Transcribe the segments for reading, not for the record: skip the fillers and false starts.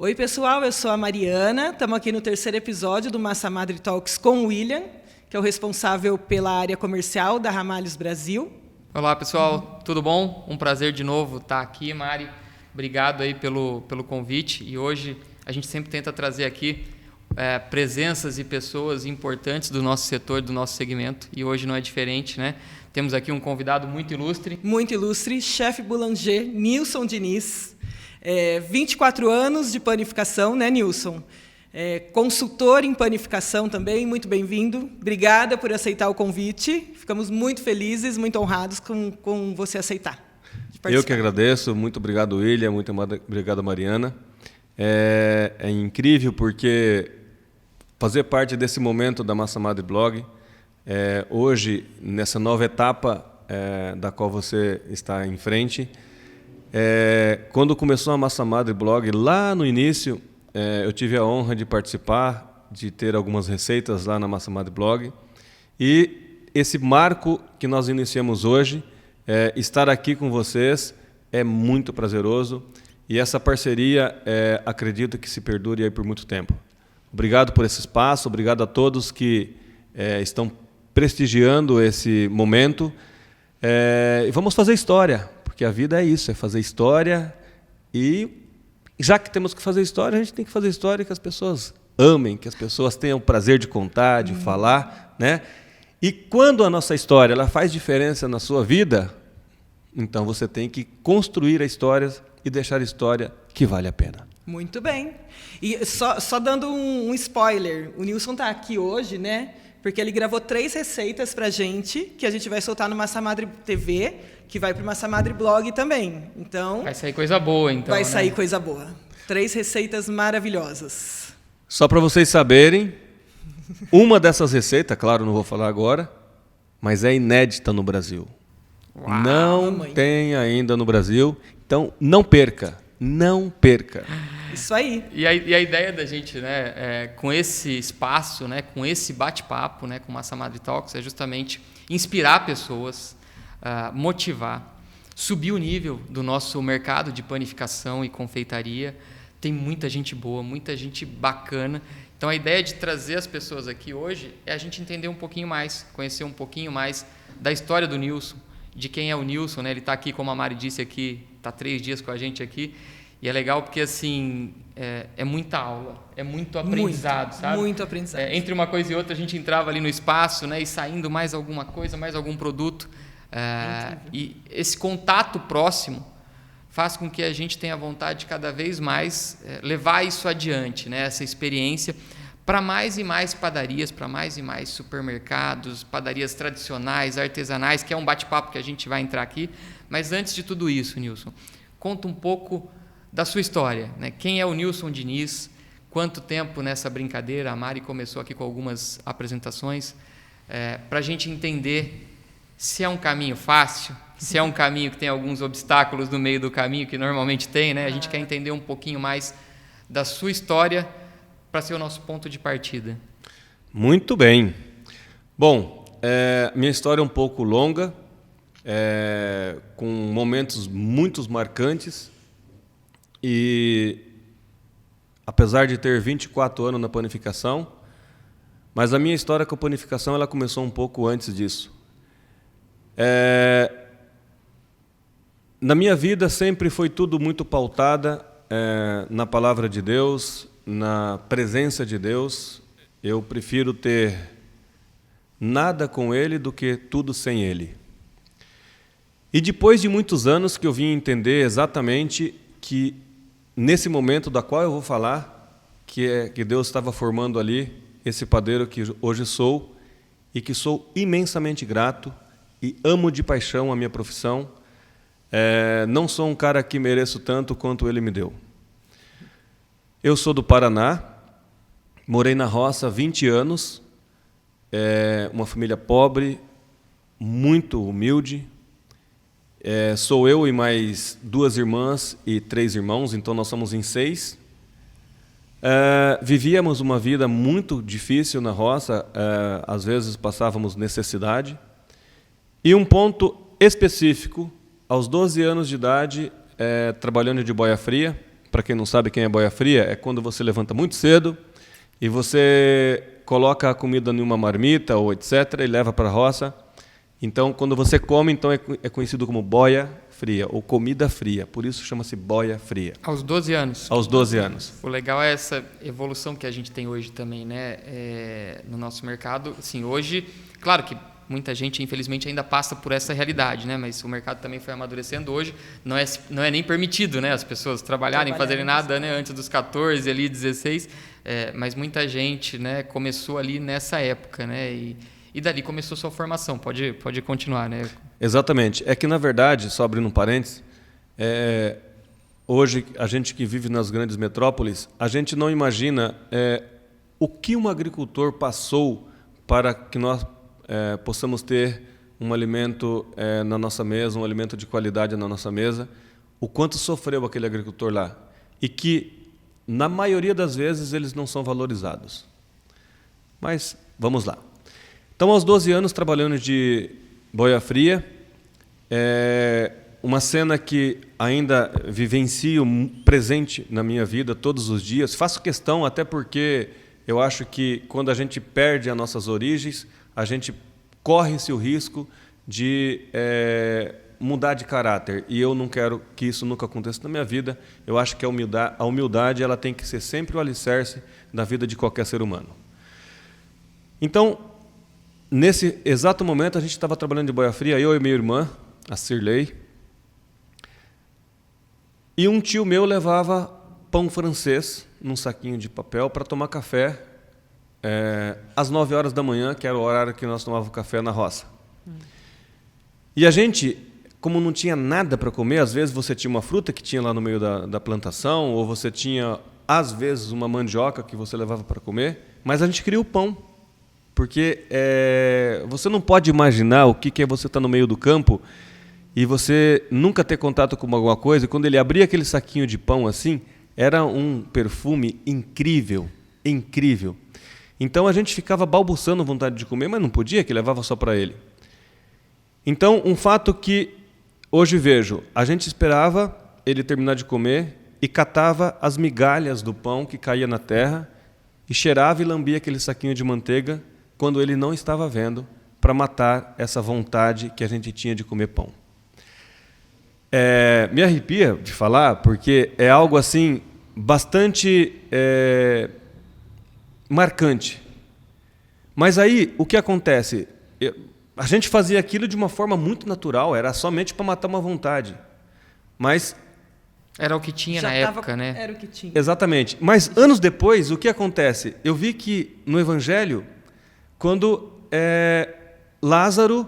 Oi, pessoal, eu sou a Mariana. Estamos aqui no terceiro episódio do Massa Madre Talks com o William, que é o responsável pela área comercial da Ramalhos Brasil. Olá, pessoal, tudo bom? Um prazer de novo estar aqui, Mari. Obrigado aí pelo convite. E hoje a gente sempre tenta trazer aqui presenças e pessoas importantes do nosso setor, do nosso segmento. E hoje não é diferente, né? Temos aqui um convidado muito ilustre. Muito ilustre, chefe boulanger, Nilson Diniz. 24 anos de panificação, né, Nilson? Consultor em panificação também, muito bem-vindo. Obrigada por aceitar o convite. Ficamos muito felizes, muito honrados com você aceitar. Eu que agradeço. Muito obrigado, William. Muito obrigado, Mariana. É incrível porque fazer parte desse momento da Massa Madre Blog, hoje, nessa nova etapa da qual você está em frente, quando começou a Massa Madre Blog, lá no início, eu tive a honra de participar, de ter algumas receitas lá na Massa Madre Blog. E esse marco que nós iniciamos hoje, estar aqui com vocês, é muito prazeroso. E essa parceria, acredito que se perdure aí por muito tempo. Obrigado por esse espaço, obrigado a todos que estão prestigiando esse momento. E vamos fazer história, porque a vida é isso, é fazer história. E já que temos que fazer história, a gente tem que fazer história que as pessoas amem, que as pessoas tenham o prazer de contar, de falar, né? E quando a nossa história ela faz diferença na sua vida, então você tem que construir a história e deixar a história que vale a pena. Muito bem. E só dando um spoiler, o Nilson está aqui hoje, né? Porque ele gravou 3 receitas para a gente, que a gente vai soltar no Massa Madre TV, que vai para o Massa Madre Blog também. Então, vai sair coisa boa, então. Vai sair coisa boa. 3 receitas maravilhosas. Só para vocês saberem, uma dessas receitas, claro, não vou falar agora, mas é inédita no Brasil. Uau, não tem ainda no Brasil, então não perca, não perca. Isso aí. E a ideia da gente, né, com esse espaço, né, com esse bate-papo, né, com Massa Madre Talks, é justamente inspirar pessoas, motivar, subir o nível do nosso mercado de panificação e confeitaria. Tem muita gente boa, muita gente bacana. Então, a ideia de trazer as pessoas aqui hoje é a gente entender um pouquinho mais, conhecer um pouquinho mais da história do Nilson, de quem é o Nilson, né? Ele está aqui, como a Mari disse aqui, está 3 dias com a gente aqui. E é legal porque, assim, é muita aula, é muito aprendizado, sabe? Muito aprendizado. Entre uma coisa e outra, a gente entrava ali no espaço, né? E saindo mais alguma coisa, mais algum produto. E esse contato próximo faz com que a gente tenha vontade de cada vez mais levar isso adiante, né? Essa experiência para mais e mais padarias, para mais e mais supermercados, padarias tradicionais, artesanais, que é um bate-papo que a gente vai entrar aqui. Mas antes de tudo isso, Nilson, conta um pouco da sua história, né? Quem é o Nilson Diniz? Quanto tempo nessa brincadeira? A Mari começou aqui com algumas apresentações para a gente entender se é um caminho fácil, se é um caminho que tem alguns obstáculos no meio do caminho, que normalmente tem, né? A gente quer entender um pouquinho mais da sua história para ser o nosso ponto de partida. Muito bem. Bom, minha história é um pouco longa, com momentos muito marcantes. E apesar de ter 24 anos na panificação, mas a minha história com a panificação ela começou um pouco antes disso. Na minha vida sempre foi tudo muito pautada na palavra de Deus, na presença de Deus. Eu prefiro ter nada com Ele do que tudo sem Ele. E depois de muitos anos que eu vim entender exatamente que nesse momento da qual eu vou falar, que Deus estava formando ali esse padeiro que hoje sou e que sou imensamente grato e amo de paixão a minha profissão. Não sou um cara que mereço tanto quanto Ele me deu. Eu sou do Paraná, morei na roça há 20 anos, uma família pobre, muito humilde. Sou eu e mais 2 irmãs e 3 irmãos, então nós somos em 6. Vivíamos uma vida muito difícil na roça, às vezes passávamos necessidade. E um ponto específico, aos 12 anos de idade, trabalhando de boia fria, para quem não sabe quem é boia fria, é quando você levanta muito cedo e você coloca a comida em uma marmita ou etc. e leva para a roça. Então, quando você come, então é conhecido como boia fria ou comida fria. Por isso chama-se boia fria. Aos 12 anos. Aos 12 anos. O legal é essa evolução que a gente tem hoje também, né? No nosso mercado. Assim, hoje, claro que muita gente, infelizmente, ainda passa por essa realidade, né? Mas o mercado também foi amadurecendo. Hoje não é nem permitido, né? As pessoas trabalharem, fazerem nada, né? Antes dos 14, ali 16. Mas muita gente, né? Começou ali nessa época, né? E dali começou sua formação. Pode continuar, né? Exatamente. É que, na verdade, só abrindo um parênteses, hoje, a gente que vive nas grandes metrópoles, a gente não imagina o que um agricultor passou para que nós possamos ter um alimento na nossa mesa, um alimento de qualidade na nossa mesa, o quanto sofreu aquele agricultor lá. E que, na maioria das vezes, eles não são valorizados. Mas, vamos lá. Então, aos 12 anos, trabalhando de boia fria, uma cena que ainda vivencio presente na minha vida todos os dias. Faço questão, até porque eu acho que quando a gente perde as nossas origens, a gente corre-se o risco de mudar de caráter. E eu não quero que isso nunca aconteça na minha vida. Eu acho que a humildade ela tem que ser sempre o alicerce da vida de qualquer ser humano. Então, nesse exato momento, a gente estava trabalhando de boia fria, eu e minha irmã, a Cirlei, e um tio meu levava pão francês num saquinho de papel para tomar café às 9 horas da manhã, que era o horário que nós tomávamos café na roça. E a gente, como não tinha nada para comer, às vezes você tinha uma fruta que tinha lá no meio da plantação, ou você tinha, às vezes, uma mandioca que você levava para comer, mas a gente queria o pão. Porque você não pode imaginar o que é você estar no meio do campo e você nunca ter contato com alguma coisa. E quando ele abria aquele saquinho de pão assim, era um perfume incrível, incrível. Então a gente ficava balbuçando vontade de comer, mas não podia, que levava só para ele. Então, um fato que hoje vejo, a gente esperava ele terminar de comer e catava as migalhas do pão que caía na terra e cheirava e lambia aquele saquinho de manteiga quando ele não estava vendo, para matar essa vontade que a gente tinha de comer pão. Me arrepia de falar, porque é algo assim bastante marcante. Mas aí, o que acontece? A gente fazia aquilo de uma forma muito natural, era somente para matar uma vontade. Mas era o que tinha na época, né? Era o que tinha. Exatamente. Mas anos depois, o que acontece? Eu vi que no Evangelho, quando Lázaro,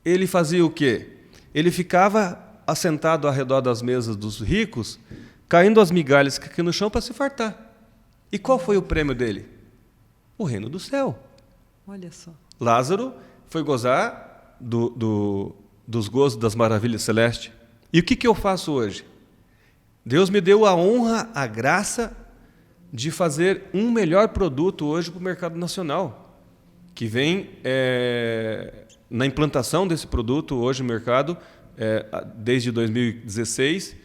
ele fazia o quê? Ele ficava assentado ao redor das mesas dos ricos, caindo as migalhas aqui no chão para se fartar. E qual foi o prêmio dele? O reino do céu. Olha só. Lázaro foi gozar dos gozos das maravilhas celestes. E o que eu faço hoje? Deus me deu a honra, a graça de fazer um melhor produto hoje para o mercado nacional, que vem na implantação desse produto hoje no mercado, desde 2016,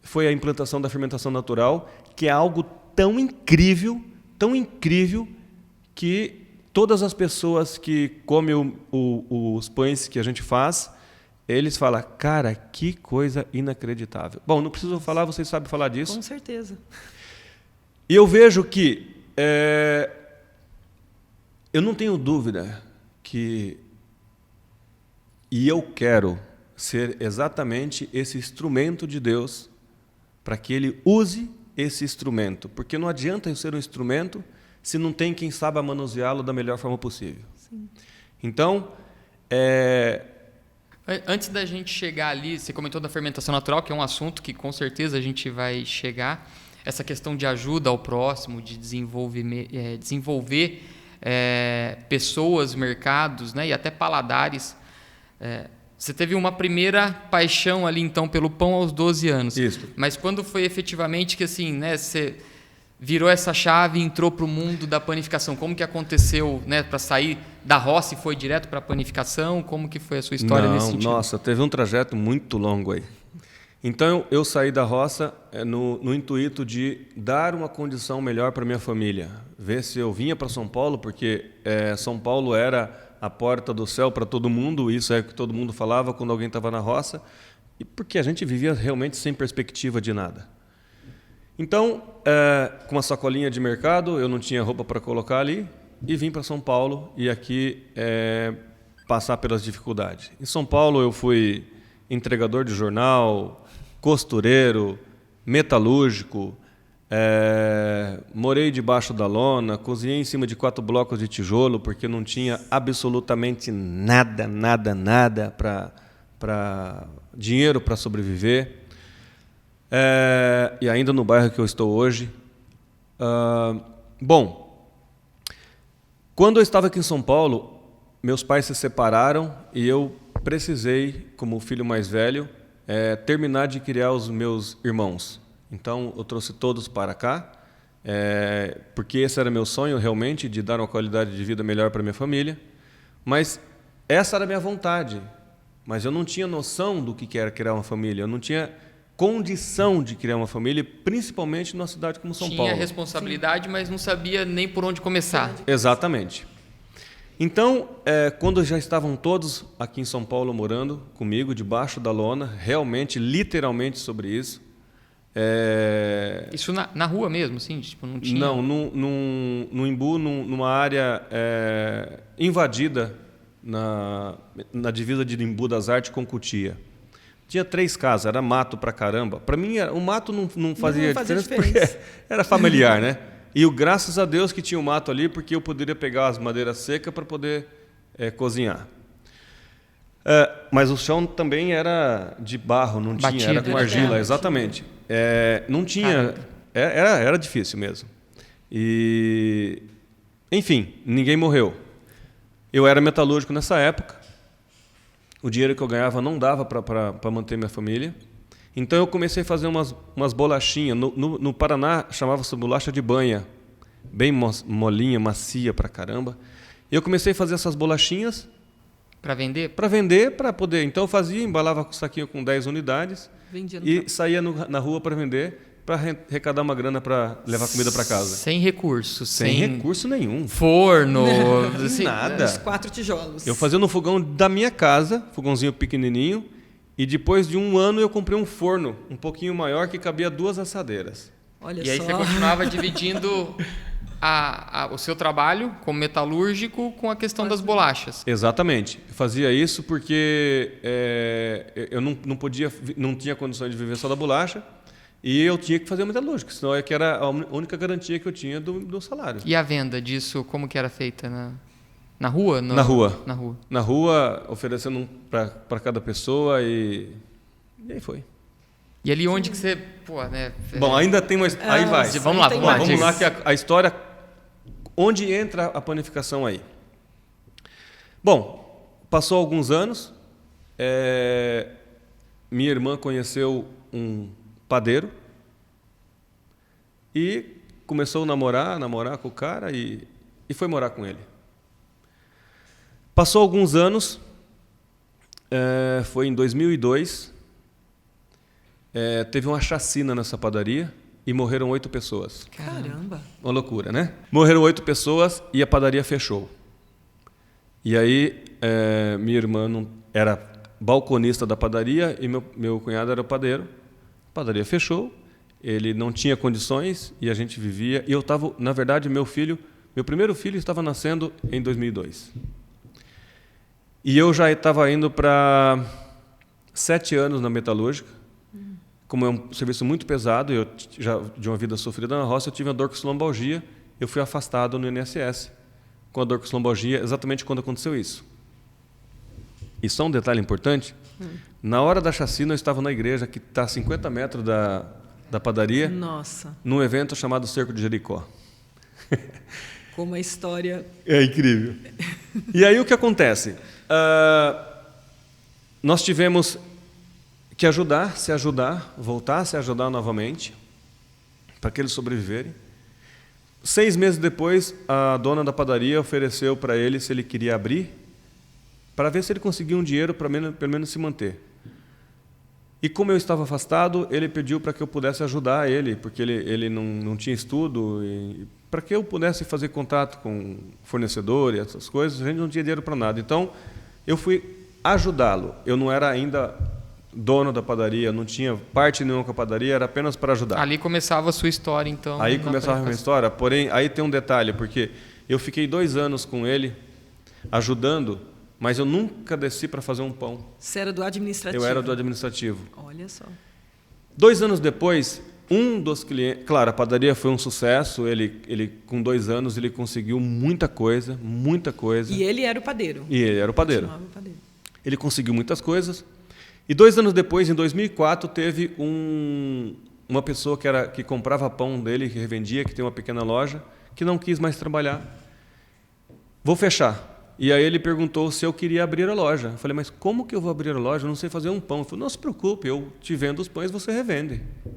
foi a implantação da fermentação natural, que é algo tão incrível, que todas as pessoas que comem os pães que a gente faz, eles falam, cara, que coisa inacreditável. Bom, não preciso falar, vocês sabem falar disso. Com certeza. E eu vejo que eu não tenho dúvida que eu quero ser exatamente esse instrumento de Deus para que Ele use esse instrumento. Porque não adianta eu ser um instrumento se não tem quem saiba manuseá-lo da melhor forma possível. Sim. Então, antes da gente chegar ali, você comentou da fermentação natural, que é um assunto que com certeza a gente vai chegar. Essa questão de ajuda ao próximo, de desenvolver pessoas, mercados, né, e até paladares. Você teve uma primeira paixão ali, então, pelo pão aos 12 anos. Isso. Mas quando foi efetivamente que assim, né, você virou essa chave e entrou para o mundo da panificação? Como que aconteceu, né, para sair da roça e foi direto para a panificação? Como que foi a sua história nesse sentido? Nossa, teve um trajeto muito longo aí. Então, eu saí da roça no intuito de dar uma condição melhor para minha família. Ver se eu vinha para São Paulo, porque São Paulo era a porta do céu para todo mundo, isso é o que todo mundo falava quando alguém estava na roça, e porque a gente vivia realmente sem perspectiva de nada. Então, com uma sacolinha de mercado, eu não tinha roupa para colocar ali, e vim para São Paulo, e aqui passar pelas dificuldades. Em São Paulo, eu fui entregador de jornal, costureiro, metalúrgico, morei debaixo da lona, cozinhei em cima de 4 blocos de tijolo, porque não tinha absolutamente nada para dinheiro para sobreviver. E ainda no bairro que eu estou hoje. Bom, quando eu estava aqui em São Paulo, meus pais se separaram e eu precisei, como filho mais velho, terminar de criar os meus irmãos. Então, eu trouxe todos para cá, porque esse era meu sonho, realmente, de dar uma qualidade de vida melhor para minha família. Mas essa era a minha vontade. Mas eu não tinha noção do que era criar uma família. Eu não tinha condição de criar uma família, principalmente numa cidade como São Paulo. Tinha responsabilidade, sim, mas não sabia nem por onde começar. Exatamente. Então, quando já estavam todos aqui em São Paulo morando comigo, debaixo da lona, realmente, literalmente sobre isso. Isso na rua mesmo, assim? Tipo, não tinha... Não, no Embu, numa área invadida na divisa de Embu das Artes com Cotia. Tinha 3 casas, era mato pra caramba. Para mim, o mato não fazia diferença porque era familiar, né? E graças a Deus que tinha um mato ali, porque eu poderia pegar as madeiras secas para poder cozinhar. Mas o chão também era de barro, não tinha, era com argila, exatamente. Não tinha, era difícil mesmo. E, enfim, ninguém morreu. Eu era metalúrgico nessa época. O dinheiro que eu ganhava não dava para manter minha família. Então eu comecei a fazer umas bolachinhas. No Paraná chamava-se bolacha de banha, bem molinha, macia pra caramba. E eu comecei a fazer essas bolachinhas. Para vender? Para vender, para poder. Então eu fazia, embalava o saquinho com 10 unidades e saía na rua para vender, para arrecadar uma grana para levar comida para casa. Sem recurso. Sem recurso nenhum. Forno. Sem nada. Os 4 tijolos. Eu fazia no fogão da minha casa, fogãozinho pequenininho. E depois de 1 ano eu comprei um forno um pouquinho maior que cabia 2 assadeiras. Olha e aí você continuava dividindo o seu trabalho como metalúrgico com a questão das bolachas. Exatamente. Eu fazia isso porque eu não tinha condições de viver só da bolacha e eu tinha que fazer o metalúrgico, senão que era a única garantia que eu tinha do salário. E a venda disso, como que era feita? Na rua? Na rua. Na rua. Na rua, oferecendo para cada pessoa e aí foi. E ali onde que você... Pô, né? Bom, ainda tem uma... Aí vai. Vamos lá. Que a história... Onde entra a panificação aí? Bom, passou alguns anos. Minha irmã conheceu um padeiro e começou a namorar com o cara e foi morar com ele. Passou alguns anos, foi em 2002, teve uma chacina nessa padaria e morreram 8 pessoas. Caramba! Uma loucura, né? Morreram 8 pessoas e a padaria fechou. E aí, minha irmã era balconista da padaria e meu cunhado era o padeiro. A padaria fechou, ele não tinha condições e a gente vivia... E eu estava, na verdade, meu primeiro filho estava nascendo em 2002. E eu já estava indo para 7 anos na metalúrgica. Como é um serviço muito pesado, eu já de uma vida sofrida na roça, eu tive uma dorcossilombalgia, eu fui afastado no INSS com a dorcossilombalgia exatamente quando aconteceu isso. E só um detalhe importante, na hora da chacina eu estava na igreja que está a 50 metros da padaria, Nossa. Num evento chamado Cerco de Jericó. Como a história... É incrível. E aí o que acontece? Nós tivemos que se ajudar, voltar a se ajudar novamente, para que eles sobreviverem. 6 meses depois, a dona da padaria ofereceu para ele se ele queria abrir, para ver se ele conseguia um dinheiro para pelo menos se manter. E como eu estava afastado, ele pediu para que eu pudesse ajudar ele, porque ele não tinha estudo, e para que eu pudesse fazer contato com fornecedor e essas coisas. A gente não tinha dinheiro para nada. Então, eu fui ajudá-lo. Eu não era ainda dono da padaria, não tinha parte nenhuma com a padaria, era apenas para ajudar. Ali começava a sua história, então. Aí começava a minha história, porém, aí tem um detalhe, porque eu fiquei 2 anos com ele, ajudando, mas eu nunca desci para fazer um pão. Você era do administrativo? Eu era do administrativo. Olha só. 2 anos depois, um dos clientes... Claro, a padaria foi um sucesso. Ele com 2 anos, ele conseguiu muita coisa, muita coisa. E ele era o padeiro? E ele era o padeiro. Continuava o padeiro. Ele conseguiu muitas coisas. E 2 anos depois, em 2004, teve uma pessoa que comprava pão dele, que revendia, que tem uma pequena loja, que não quis mais trabalhar. Vou fechar. E aí ele perguntou se eu queria abrir a loja. Eu falei, mas como que eu vou abrir a loja? Eu não sei fazer um pão. Ele falou, não se preocupe, eu te vendo os pães, você revende. Eu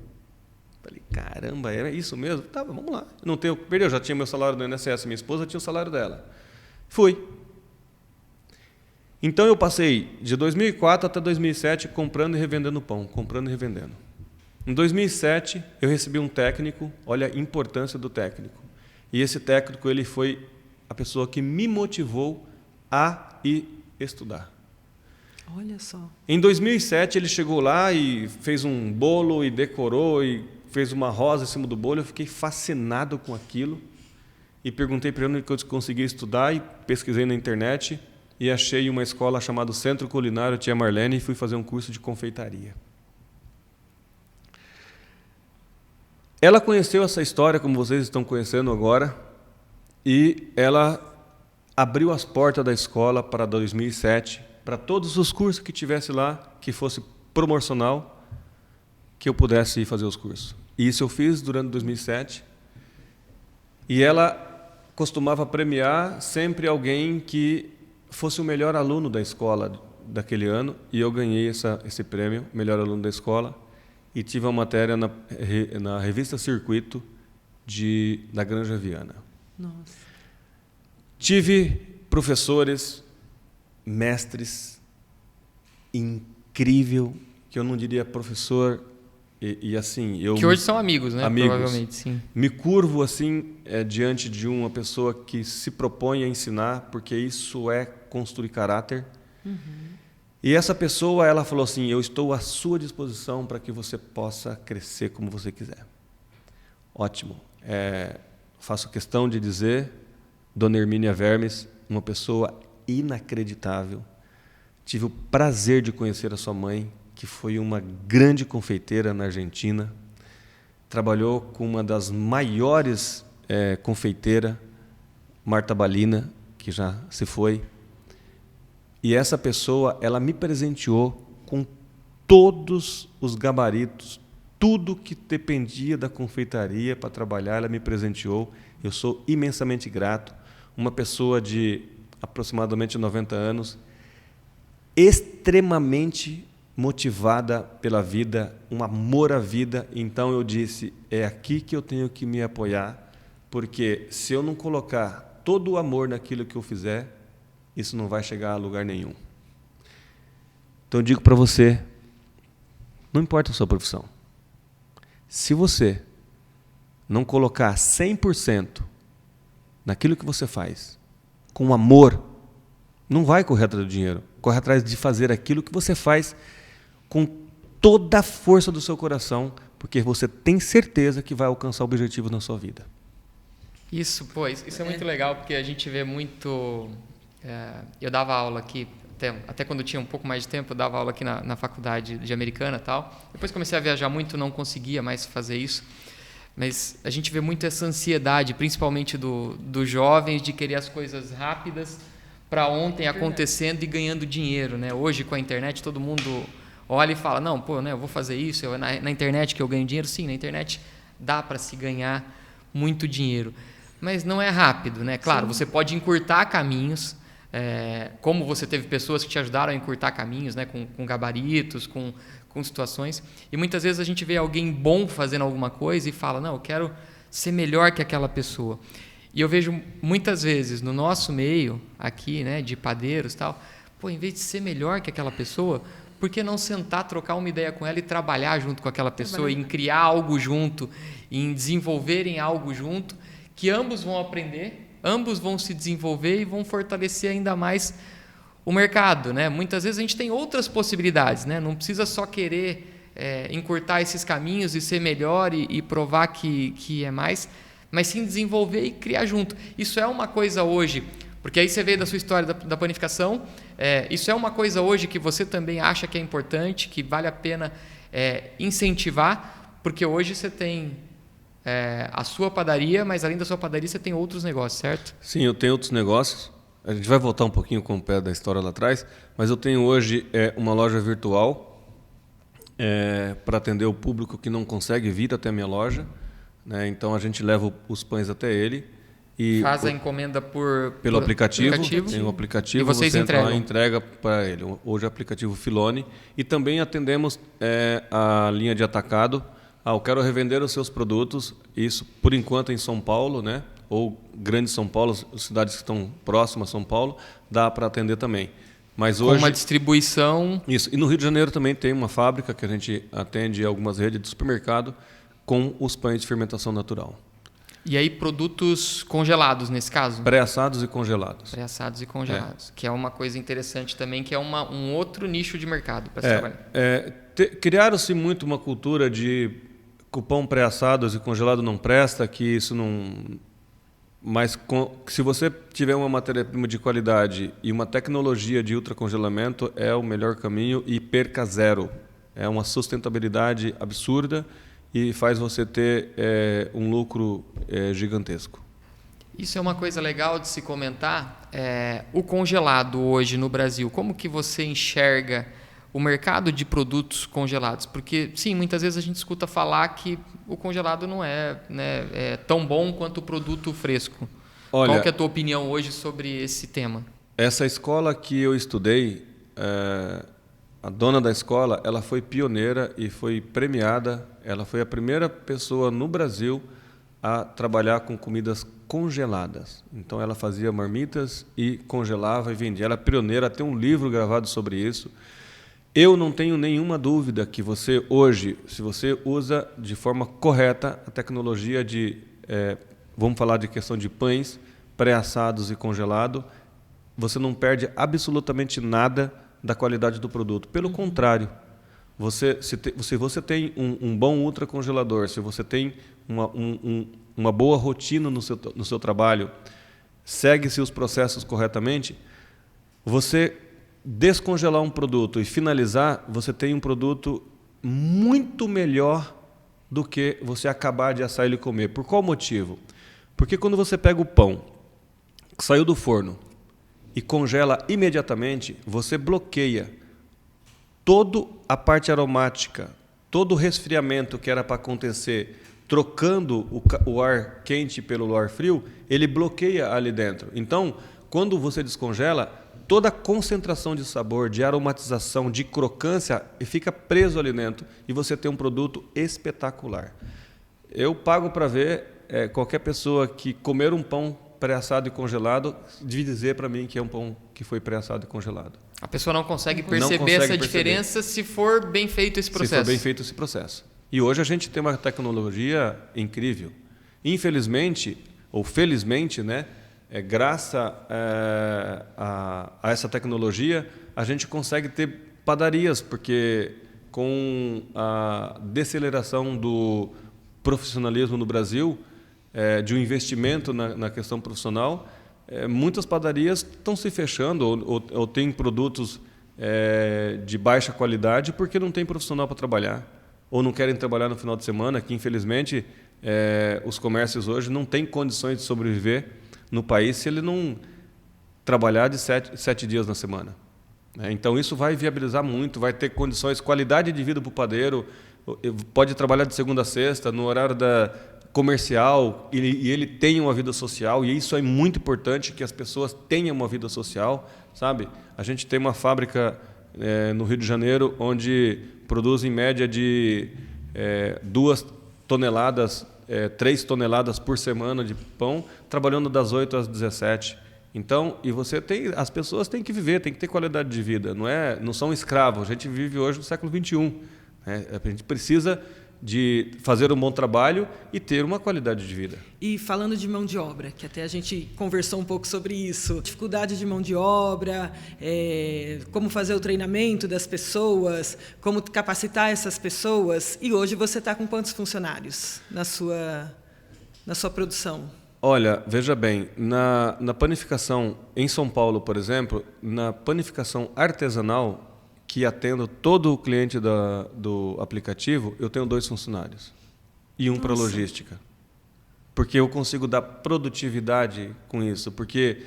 falei, caramba, era isso mesmo? Tá, vamos lá. Eu não tenho, perdeu, já tinha meu salário do INSS, minha esposa tinha o salário dela. Fui. Então eu passei de 2004 até 2007 comprando e revendendo pão, comprando e revendendo. Em 2007 eu recebi um técnico, olha a importância do técnico. E esse técnico ele foi a pessoa que me motivou a ir estudar. Olha só. Em 2007 ele chegou lá e fez um bolo e decorou e fez uma rosa em cima do bolo. Eu fiquei fascinado com aquilo e perguntei para ele onde eu conseguia estudar e pesquisei na internet e achei uma escola chamada Centro Culinário Tia Marlene e fui fazer um curso de confeitaria. Ela conheceu essa história como vocês estão conhecendo agora e ela abriu as portas da escola para 2007, para todos os cursos que tivesse lá, que fosse promocional, que eu pudesse ir fazer os cursos. E isso eu fiz durante 2007. E ela costumava premiar sempre alguém que fosse o melhor aluno da escola daquele ano, e eu ganhei esse prêmio, melhor aluno da escola, e tive uma matéria na revista Circuito da Granja Viana. Nossa. Tive professores, mestres, incrível, que eu não diria professor, e assim... que hoje são amigos, né? Amigos. Provavelmente, sim. Me curvo assim diante de uma pessoa que se propõe a ensinar, porque isso é construir caráter. Uhum. E essa pessoa, ela falou assim, eu estou à sua disposição para que você possa crescer como você quiser. Ótimo. Faço questão de dizer, Dona Hermínia Vermes, uma pessoa inacreditável. Tive o prazer de conhecer a sua mãe, que foi uma grande confeiteira na Argentina. Trabalhou com uma das maiores confeiteiras, Marta Balina, que já se foi. E essa pessoa, ela me presenteou com todos os gabaritos, tudo que dependia da confeitaria para trabalhar, ela me presenteou. Eu sou imensamente grato. Uma pessoa de aproximadamente 90 anos, extremamente motivada pela vida, um amor à vida. Então eu disse, é aqui que eu tenho que me apoiar, porque se eu não colocar todo o amor naquilo que eu fizer, isso não vai chegar a lugar nenhum. Então eu digo para você, não importa a sua profissão, se você não colocar 100% naquilo que você faz, com amor, não vai correr atrás do dinheiro, corre atrás de fazer aquilo que você faz com toda a força do seu coração, porque você tem certeza que vai alcançar objetivos na sua vida. Isso é muito legal, porque a gente vê muito... eu dava aula aqui, até quando eu tinha um pouco mais de tempo, eu dava aula aqui na faculdade de Americana e tal. Depois comecei a viajar muito, não conseguia mais fazer isso. Mas a gente vê muito essa ansiedade, principalmente dos jovens, de querer as coisas rápidas para ontem acontecendo e ganhando dinheiro, né? Hoje, com a internet, todo mundo olha e fala, não, eu vou fazer isso, na internet que eu ganho dinheiro. Sim, na internet dá para se ganhar muito dinheiro. Mas não é rápido, né? Claro, sim, você pode encurtar caminhos, como você teve pessoas que te ajudaram a encurtar caminhos, né? Com gabaritos, com situações. E muitas vezes a gente vê alguém bom fazendo alguma coisa e fala, não, eu quero ser melhor que aquela pessoa. E eu vejo muitas vezes no nosso meio, aqui, né, de padeiros e tal, em vez de ser melhor que aquela pessoa, por que não sentar, trocar uma ideia com ela e trabalhar junto com aquela pessoa, em criar algo junto, em desenvolverem algo junto, que ambos vão aprender, ambos vão se desenvolver e vão fortalecer ainda mais o mercado, né? Muitas vezes a gente tem outras possibilidades, né? Não precisa só querer encurtar esses caminhos e ser melhor e provar que é mais, mas sim desenvolver e criar junto. Isso é uma coisa hoje, porque aí você veio da sua história da panificação, isso é uma coisa hoje que você também acha que é importante, que vale a pena incentivar, porque hoje você tem a sua padaria, mas além da sua padaria você tem outros negócios, certo? Sim, eu tenho outros negócios. A gente vai voltar um pouquinho com o pé da história lá atrás, mas eu tenho hoje uma loja virtual para atender o público que não consegue vir até a minha loja, né? Então a gente leva os pães até ele e faz a encomenda pelo aplicativo. Tem um aplicativo e vocês entram lá e entrega para ele. Hoje é o aplicativo Filone, e também atendemos a linha de atacado. Eu quero revender os seus produtos, isso por enquanto em São Paulo, né? Ou Grande São Paulo, cidades que estão próximas a São Paulo, dá para atender também. Mas hoje, com uma distribuição... Isso. E no Rio de Janeiro também tem uma fábrica que a gente atende algumas redes de supermercado com os pães de fermentação natural. E aí produtos congelados nesse caso? Pré-assados e congelados. Pré-assados e congelados, que é uma coisa interessante também, que é um outro nicho de mercado para se trabalhar. Criaram-se muito uma cultura de que o pão pré-assados e congelado não presta, que isso não... Mas se você tiver uma matéria-prima de qualidade e uma tecnologia de ultracongelamento, é o melhor caminho e perca zero. É uma sustentabilidade absurda e faz você ter um lucro gigantesco. Isso é uma coisa legal de se comentar. O congelado hoje no Brasil, como que você enxerga o mercado de produtos congelados? Porque, sim, muitas vezes a gente escuta falar que o congelado não é tão bom quanto o produto fresco. Olha, qual que é a tua opinião hoje sobre esse tema? Essa escola que eu estudei, a dona da escola, ela foi pioneira e foi premiada. Ela foi a primeira pessoa no Brasil a trabalhar com comidas congeladas. Então, ela fazia marmitas e congelava e vendia. Ela é pioneira, tem um livro gravado sobre isso. Eu não tenho nenhuma dúvida que você hoje, se você usa de forma correta a tecnologia vamos falar de questão de pães pré-assados e congelado, você não perde absolutamente nada da qualidade do produto. Pelo contrário, se você tem um bom ultracongelador, se você tem uma boa rotina no seu trabalho, segue-se os processos corretamente, você descongelar um produto e finalizar, você tem um produto muito melhor do que você acabar de assar ele e comer. Por qual motivo? Porque quando você pega o pão que saiu do forno e congela imediatamente, você bloqueia toda a parte aromática, todo o resfriamento que era para acontecer, trocando o ar quente pelo ar frio, ele bloqueia ali dentro. Então, quando você descongela, toda a concentração de sabor, de aromatização, de crocância, fica preso ali dentro e você tem um produto espetacular. Eu pago para ver qualquer pessoa que comer um pão pré-assado e congelado de dizer para mim que é um pão que foi pré-assado e congelado. A pessoa não consegue perceber essa diferença se for bem feito esse processo. Se for bem feito esse processo. E hoje a gente tem uma tecnologia incrível. Infelizmente, ou felizmente, né? Graças a essa tecnologia, a gente consegue ter padarias, porque com a deceleração do profissionalismo no Brasil, de um investimento na questão profissional, muitas padarias estão se fechando ou têm produtos de baixa qualidade porque não tem profissional para trabalhar, ou não querem trabalhar no final de semana, que infelizmente os comércios hoje não têm condições de sobreviver no país se ele não trabalhar de 7 dias na semana. Então isso vai viabilizar muito, vai ter condições, qualidade de vida para o padeiro, pode trabalhar de segunda a sexta, no horário comercial, e ele tem uma vida social, e isso é muito importante, que as pessoas tenham uma vida social, sabe? A gente tem uma fábrica no Rio de Janeiro, onde produz em média de 2 toneladas, 3 toneladas por semana de pão, trabalhando das 8 às 17. Então, as pessoas têm que viver, têm que ter qualidade de vida, não são escravos. A gente vive hoje no século XXI. Né? A gente precisa de fazer um bom trabalho e ter uma qualidade de vida. E falando de mão de obra, que até a gente conversou um pouco sobre isso, dificuldade de mão de obra, como fazer o treinamento das pessoas, como capacitar essas pessoas. E hoje você está com quantos funcionários na sua produção? Olha, veja bem, na panificação em São Paulo, por exemplo, na panificação artesanal, que atendo todo o cliente do aplicativo, eu tenho 2 funcionários e um para logística. Porque eu consigo dar produtividade com isso. Porque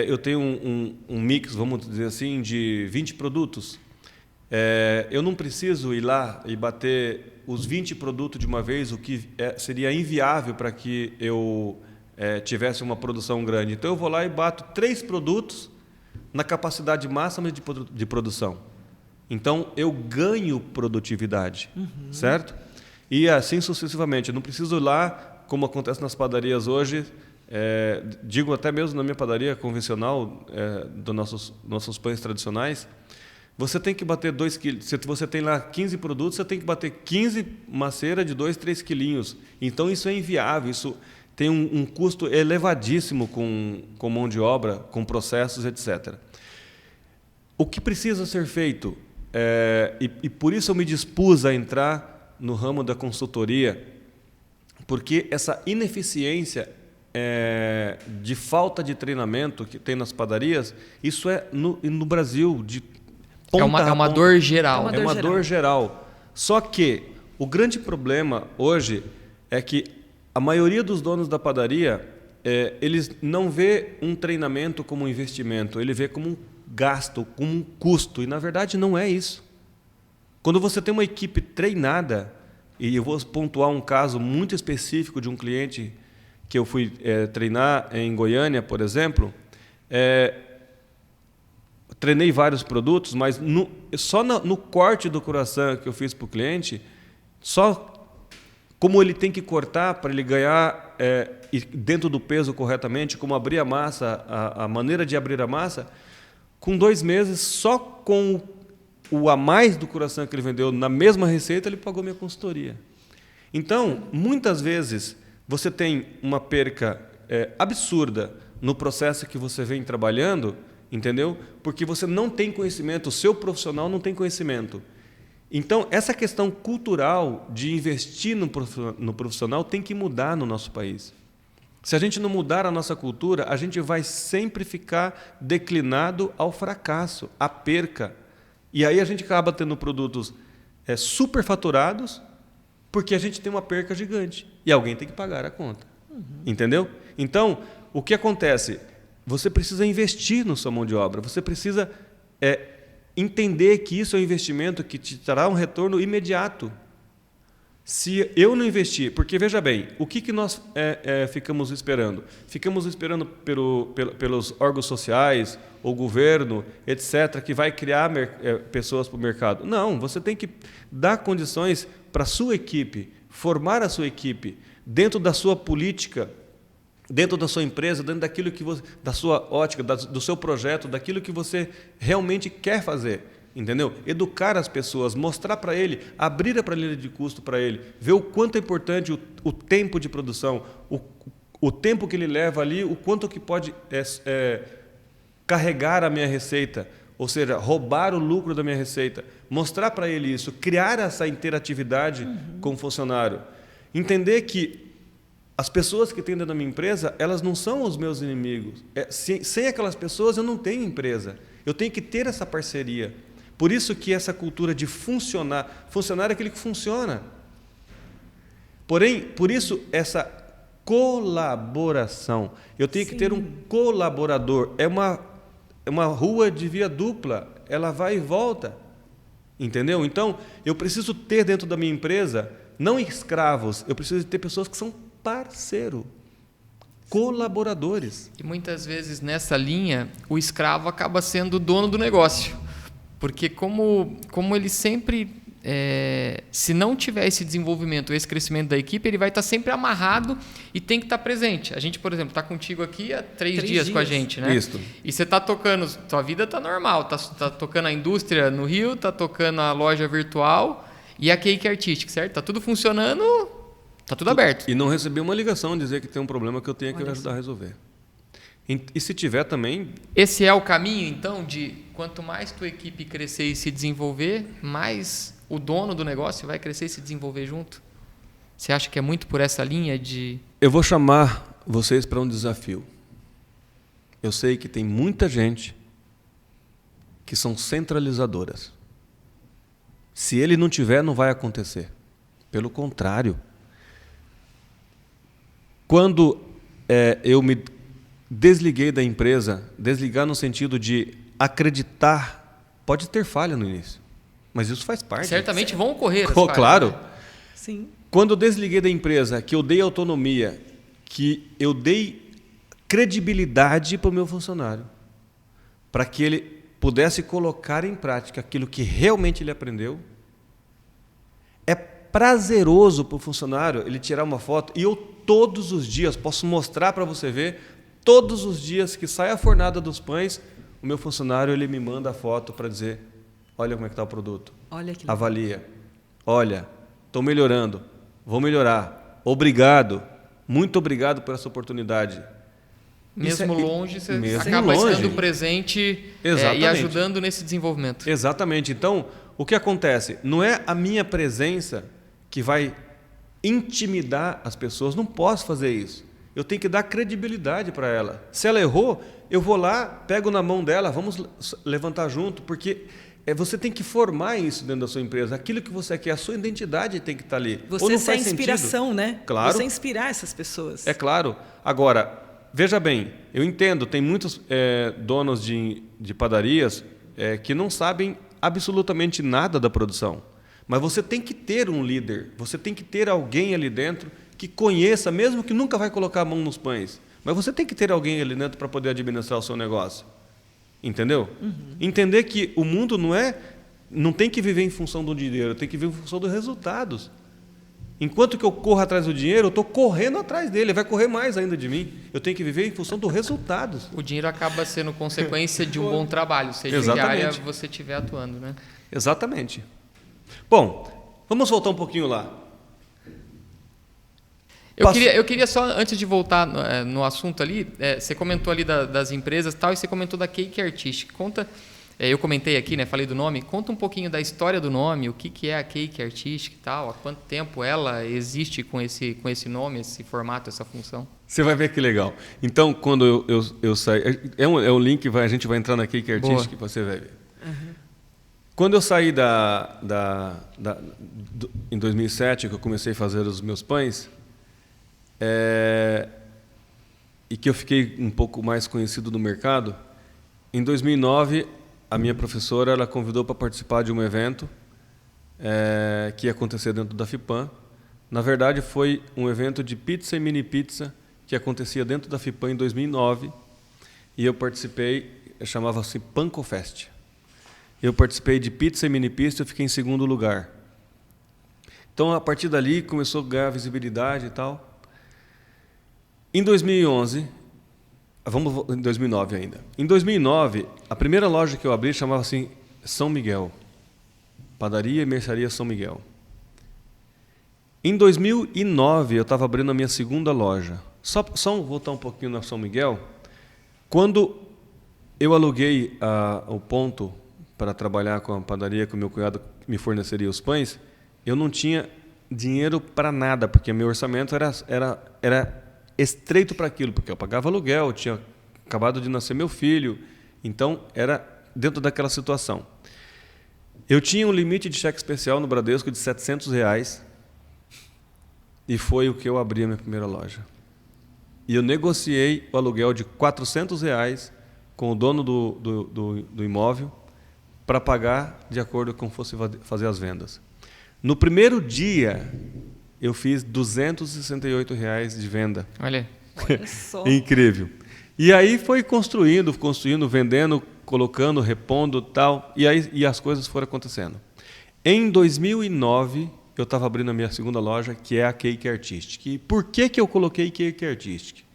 eu tenho um mix, vamos dizer assim, de 20 produtos. Eu não preciso ir lá e bater os 20 produtos de uma vez, o que seria inviável para que eu tivesse uma produção grande. Então, eu vou lá e bato 3 produtos na capacidade máxima de produção. Então, eu ganho produtividade, certo? E assim sucessivamente. Eu não preciso ir lá, como acontece nas padarias hoje, digo até mesmo na minha padaria convencional, dos nossos pães tradicionais, você tem que bater 2 quilos. Se você tem lá 15 produtos, você tem que bater 15 maceiras de 2, 3 quilinhos. Então, isso é inviável, isso tem um custo elevadíssimo com mão de obra, com processos, etc. O que precisa ser feito, e por isso eu me dispus a entrar no ramo da consultoria, porque essa ineficiência de falta de treinamento que tem nas padarias, isso é no Brasil, de ponta a ponta. É uma dor geral. É uma dor geral. Só que o grande problema hoje é que a maioria dos donos da padaria, eles não vê um treinamento como um investimento, ele vê como um gasto, como um custo, e na verdade não é isso. Quando você tem uma equipe treinada, e eu vou pontuar um caso muito específico de um cliente que eu fui treinar em Goiânia, por exemplo, treinei vários produtos, mas só no corte do croissant que eu fiz para o cliente, só como ele tem que cortar para ele ganhar dentro do peso corretamente, como abrir a massa, a maneira de abrir a massa, com 2 meses, só com o a mais do croissant que ele vendeu na mesma receita, ele pagou minha consultoria. Então, muitas vezes, você tem uma perca absurda no processo que você vem trabalhando, entendeu? Porque você não tem conhecimento, o seu profissional não tem conhecimento. Então, essa questão cultural de investir no profissional tem que mudar no nosso país. Se a gente não mudar a nossa cultura, a gente vai sempre ficar declinado ao fracasso, à perca. E aí a gente acaba tendo produtos superfaturados, porque a gente tem uma perca gigante. E alguém tem que pagar a conta. Entendeu? Então, o que acontece? Você precisa investir na sua mão de obra. Você precisa entender que isso é um investimento que te trará um retorno imediato. Se eu não investir, porque veja bem, o que nós ficamos esperando? Ficamos esperando pelos órgãos sociais, ou governo, etc., que vai criar pessoas para o mercado. Não, você tem que dar condições para a sua equipe, formar a sua equipe dentro da sua política, dentro da sua empresa, dentro daquilo que da sua ótica, do seu projeto, daquilo que você realmente quer fazer. Entendeu? Educar as pessoas, mostrar para ele, abrir a planilha de custo para ele, ver o quanto é importante o tempo de produção, o tempo que ele leva ali, o quanto que pode carregar a minha receita, ou seja, roubar o lucro da minha receita, mostrar para ele isso, criar essa interatividade com o funcionário, entender que as pessoas que tem dentro da minha empresa, elas não são os meus inimigos. Sem aquelas pessoas eu não tenho empresa, eu tenho que ter essa parceria. Por isso que essa cultura de funcionar é aquele que funciona. Porém, por isso, essa colaboração. Eu tenho que ter um colaborador. É uma rua de via dupla, ela vai e volta. Entendeu? Então, eu preciso ter dentro da minha empresa, não escravos, eu preciso ter pessoas que são parceiros, colaboradores. E muitas vezes nessa linha, o escravo acaba sendo o dono do negócio. Porque como ele sempre se não tiver esse desenvolvimento, esse crescimento da equipe, ele vai estar sempre amarrado e tem que estar presente. A gente, por exemplo, está contigo aqui há 3 dias com a gente, né? Isso. E você está tocando, tua vida está normal, está tocando a indústria no Rio, está tocando a loja virtual e a Cake Artistic, certo? Está tudo funcionando, está tudo aberto. E não recebi uma ligação dizer que tem um problema que eu tenho que ajudar a resolver. E se tiver também... Esse é o caminho, então, de quanto mais tua equipe crescer e se desenvolver, mais o dono do negócio vai crescer e se desenvolver junto? Você acha que é muito por essa linha de... Eu vou chamar vocês para um desafio. Eu sei que tem muita gente que são centralizadoras. Se ele não tiver, não vai acontecer. Pelo contrário. Quando eu me desliguei da empresa, desligar no sentido de acreditar, pode ter falha no início, mas isso faz parte. Certamente vão ocorrer as falhas, claro. Né? Sim. Quando eu desliguei da empresa, que eu dei autonomia, que eu dei credibilidade para o meu funcionário, para que ele pudesse colocar em prática aquilo que realmente ele aprendeu, é prazeroso para o funcionário ele tirar uma foto, e eu todos os dias posso mostrar para você ver. Todos os dias que sai a fornada dos pães, o meu funcionário ele me manda a foto para dizer: olha como é que está o produto. Olha que avalia. Olha, estou melhorando, vou melhorar. Obrigado, muito obrigado por essa oportunidade. Mesmo longe, você mesmo acaba longe. estando presente e ajudando nesse desenvolvimento. Exatamente. Então, o que acontece? Não é a minha presença que vai intimidar as pessoas. Não posso fazer isso. Eu tenho que dar credibilidade para ela. Se ela errou, eu vou lá, pego na mão dela, vamos levantar junto, porque você tem que formar isso dentro da sua empresa. Aquilo que você quer, a sua identidade tem que estar ali. Você ser a inspiração, né? Claro. Você inspirar essas pessoas. É claro. Agora, veja bem, eu entendo, tem muitos donos de padarias que não sabem absolutamente nada da produção. Mas você tem que ter um líder, você tem que ter alguém ali dentro que conheça, mesmo que nunca vai colocar a mão nos pães. Mas você tem que ter alguém ali dentro para poder administrar o seu negócio. Entendeu? Uhum. Entender que o mundo não tem que viver em função do dinheiro, tem que viver em função dos resultados. Enquanto que eu corro atrás do dinheiro, eu estou correndo atrás dele, ele vai correr mais ainda de mim. Eu tenho que viver em função dos resultados. O dinheiro acaba sendo consequência de um bom trabalho, seja em que área você estiver atuando, né? Exatamente. Bom, vamos voltar um pouquinho lá. Eu queria só, antes de voltar no assunto ali, você comentou ali das empresas e tal, e você comentou da Cake Artistic. Conta, eu comentei aqui, né, falei do nome, conta um pouquinho da história do nome, o que é a Cake Artistic e tal, há quanto tempo ela existe com esse nome, esse formato, essa função. Você vai ver que legal. Então, quando eu saí... É um link, a gente vai entrar na Cake Artistic, que você vai ver. Uhum. Quando eu saí em 2007, que eu comecei a fazer os meus pães, e que eu fiquei um pouco mais conhecido no mercado, em 2009, a minha professora ela convidou para participar de um evento que ia acontecer dentro da FIPAM. Na verdade, foi um evento de pizza e mini pizza que acontecia dentro da FIPAM em 2009, e eu participei, chamava-se PancoFest. Eu participei de pizza e mini pizza, eu fiquei em segundo lugar. Então, a partir dali, começou a ganhar visibilidade e tal. Em 2011, em 2009 ainda. Em 2009, a primeira loja que eu abri chamava-se São Miguel. Padaria e Mercearia São Miguel. Em 2009, eu estava abrindo a minha segunda loja. Só voltar um pouquinho na São Miguel. Quando eu aluguei o ponto para trabalhar com a padaria, que o meu cunhado me forneceria os pães, eu não tinha dinheiro para nada, porque meu orçamento era estreito para aquilo, porque eu pagava aluguel, tinha acabado de nascer meu filho, então era dentro daquela situação. Eu tinha um limite de cheque especial no Bradesco de R$700 e foi o que eu abri a minha primeira loja. E eu negociei o aluguel de R$400 com o dono do imóvel para pagar de acordo com fosse fazer as vendas. No primeiro dia, eu fiz R$268 de venda. Olha só. Incrível. E aí foi construindo, vendendo, colocando, repondo, tal, e as coisas foram acontecendo. Em 2009, eu estava abrindo a minha segunda loja, que é a Cake Artistic. E por que eu coloquei Cake Artistic?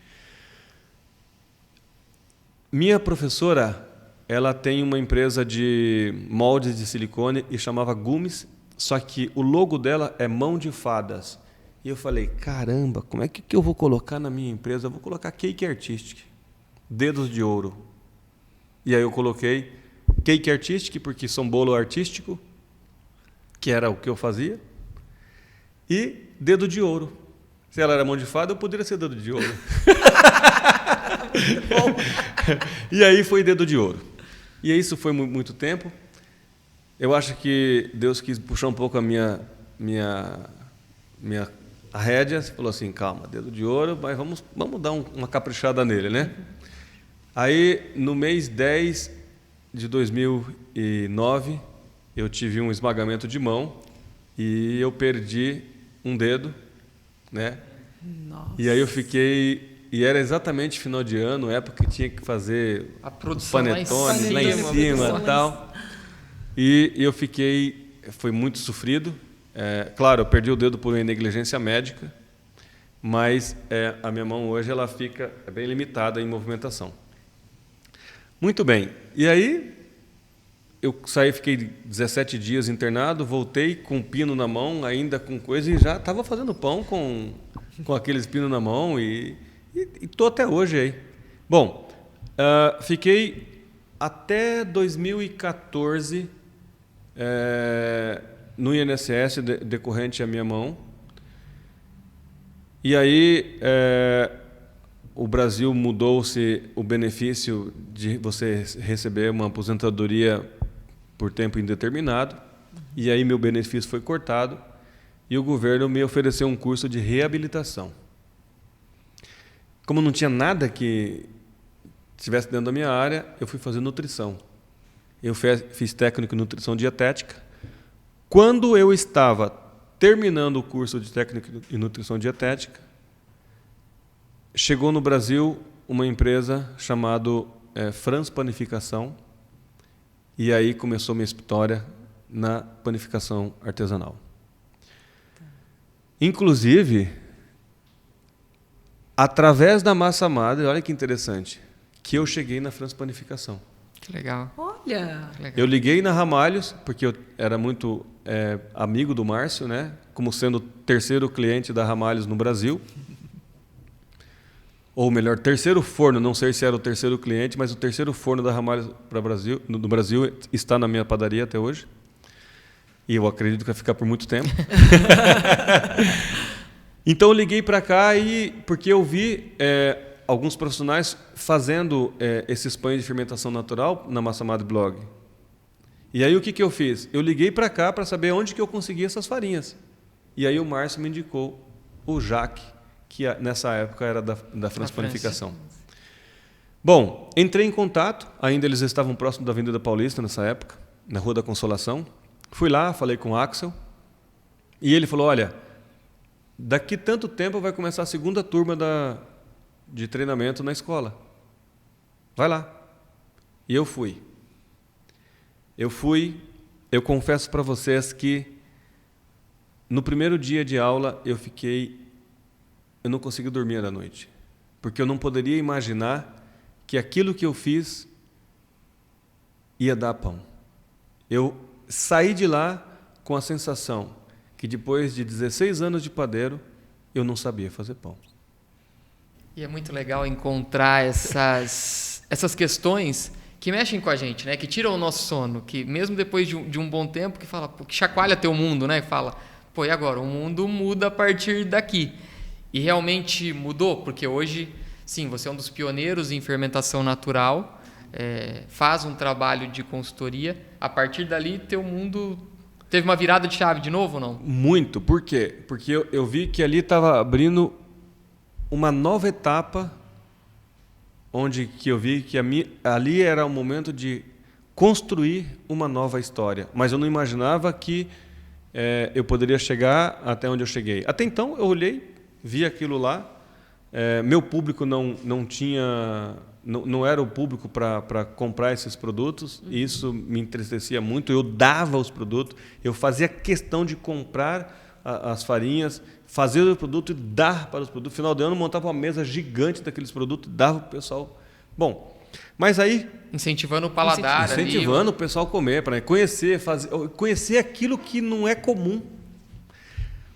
Minha professora, ela tem uma empresa de moldes de silicone e chamava Gumes, só que o logo dela é mão de fadas. E eu falei, caramba, como é que eu vou colocar na minha empresa? Eu vou colocar Cake Artistic, dedos de ouro. E aí eu coloquei Cake Artistic, porque são bolo artístico, que era o que eu fazia, e dedo de ouro. Se ela era mão de fada, eu poderia ser dedo de ouro. E aí foi dedo de ouro. E isso foi muito tempo. Eu acho que Deus quis puxar um pouco a a rédea. Você falou assim, calma, dedo de ouro, mas vamos dar uma caprichada nele, né? Aí, no mês 10 de 2009, eu tive um esmagamento de mão e eu perdi um dedo, né? Nossa. E aí eu fiquei... E era exatamente final de ano, época que tinha que fazer a produção panetone lá em cima e tal. E eu fiquei... Foi muito sofrido. Claro, eu perdi o dedo por uma negligência médica, mas a minha mão hoje ela fica bem limitada em movimentação. Muito bem. E aí eu saí, fiquei 17 dias internado, voltei com um pino na mão, ainda com coisa, e já estava fazendo pão com aqueles pinos na mão e estou até hoje aí. Bom, fiquei até 2014 no INSS decorrente à minha mão. E aí o Brasil mudou-se o benefício de você receber uma aposentadoria por tempo indeterminado. E aí meu benefício foi cortado e o governo me ofereceu um curso de reabilitação. Como não tinha nada que estivesse dentro da minha área, eu fui fazer nutrição. Eu fiz técnico em nutrição dietética. Quando eu estava terminando o curso de técnico em nutrição dietética, chegou no Brasil uma empresa chamada Franz Panificação, e aí começou minha história na panificação artesanal. Inclusive, através da massa madre, olha que interessante, que eu cheguei na Franz Panificação. Que legal. Olha! Que legal. Eu liguei na Ramalhos, porque eu era muito amigo do Márcio, né? Como sendo o terceiro cliente da Ramalhos no Brasil. Ou melhor, terceiro forno, não sei se era o terceiro cliente, mas o terceiro forno da Ramalhos no Brasil está na minha padaria até hoje. E eu acredito que vai ficar por muito tempo. Então eu liguei para cá porque eu vi alguns profissionais fazendo esses pães de fermentação natural na Massa Madre Blog. E aí o que eu fiz? Eu liguei para cá para saber onde que eu conseguia essas farinhas. E aí o Márcio me indicou o Jaque, que nessa época era da Franz Panificação. Bom, entrei em contato, ainda eles estavam próximo da Avenida Paulista nessa época, na Rua da Consolação. Fui lá, falei com o Axel, e ele falou, olha, daqui tanto tempo vai começar a segunda turma de treinamento na escola. Vai lá. E eu fui. Eu confesso para vocês que no primeiro dia de aula eu não consegui dormir à noite, porque eu não poderia imaginar que aquilo que eu fiz ia dar pão. Eu saí de lá com a sensação que depois de 16 anos de padeiro, eu não sabia fazer pão. E é muito legal encontrar essas questões que mexem com a gente, né? Que tiram o nosso sono, que mesmo depois de um bom tempo, que chacoalha teu mundo, né? Que fala, pô, e agora? O mundo muda a partir daqui. E realmente mudou, porque hoje, sim, você é um dos pioneiros em fermentação natural, faz um trabalho de consultoria. A partir dali, teu mundo teve uma virada de chave de novo ou não? Muito. Por quê? Porque eu vi que ali estava abrindo uma nova etapa, onde que eu vi que ali era o momento de construir uma nova história. Mas eu não imaginava que eu poderia chegar até onde eu cheguei. Até então, eu olhei, vi aquilo lá, meu público não tinha não era o público para comprar esses produtos, e isso me entristecia muito. Eu dava os produtos, eu fazia questão de comprar as farinhas, fazer o produto e dar para os produtos. No final do ano, eu montava uma mesa gigante daqueles produtos e dava para o pessoal. Bom, mas aí... Incentivando o paladar. Incentivando o pessoal a comer, para conhecer aquilo que não é comum.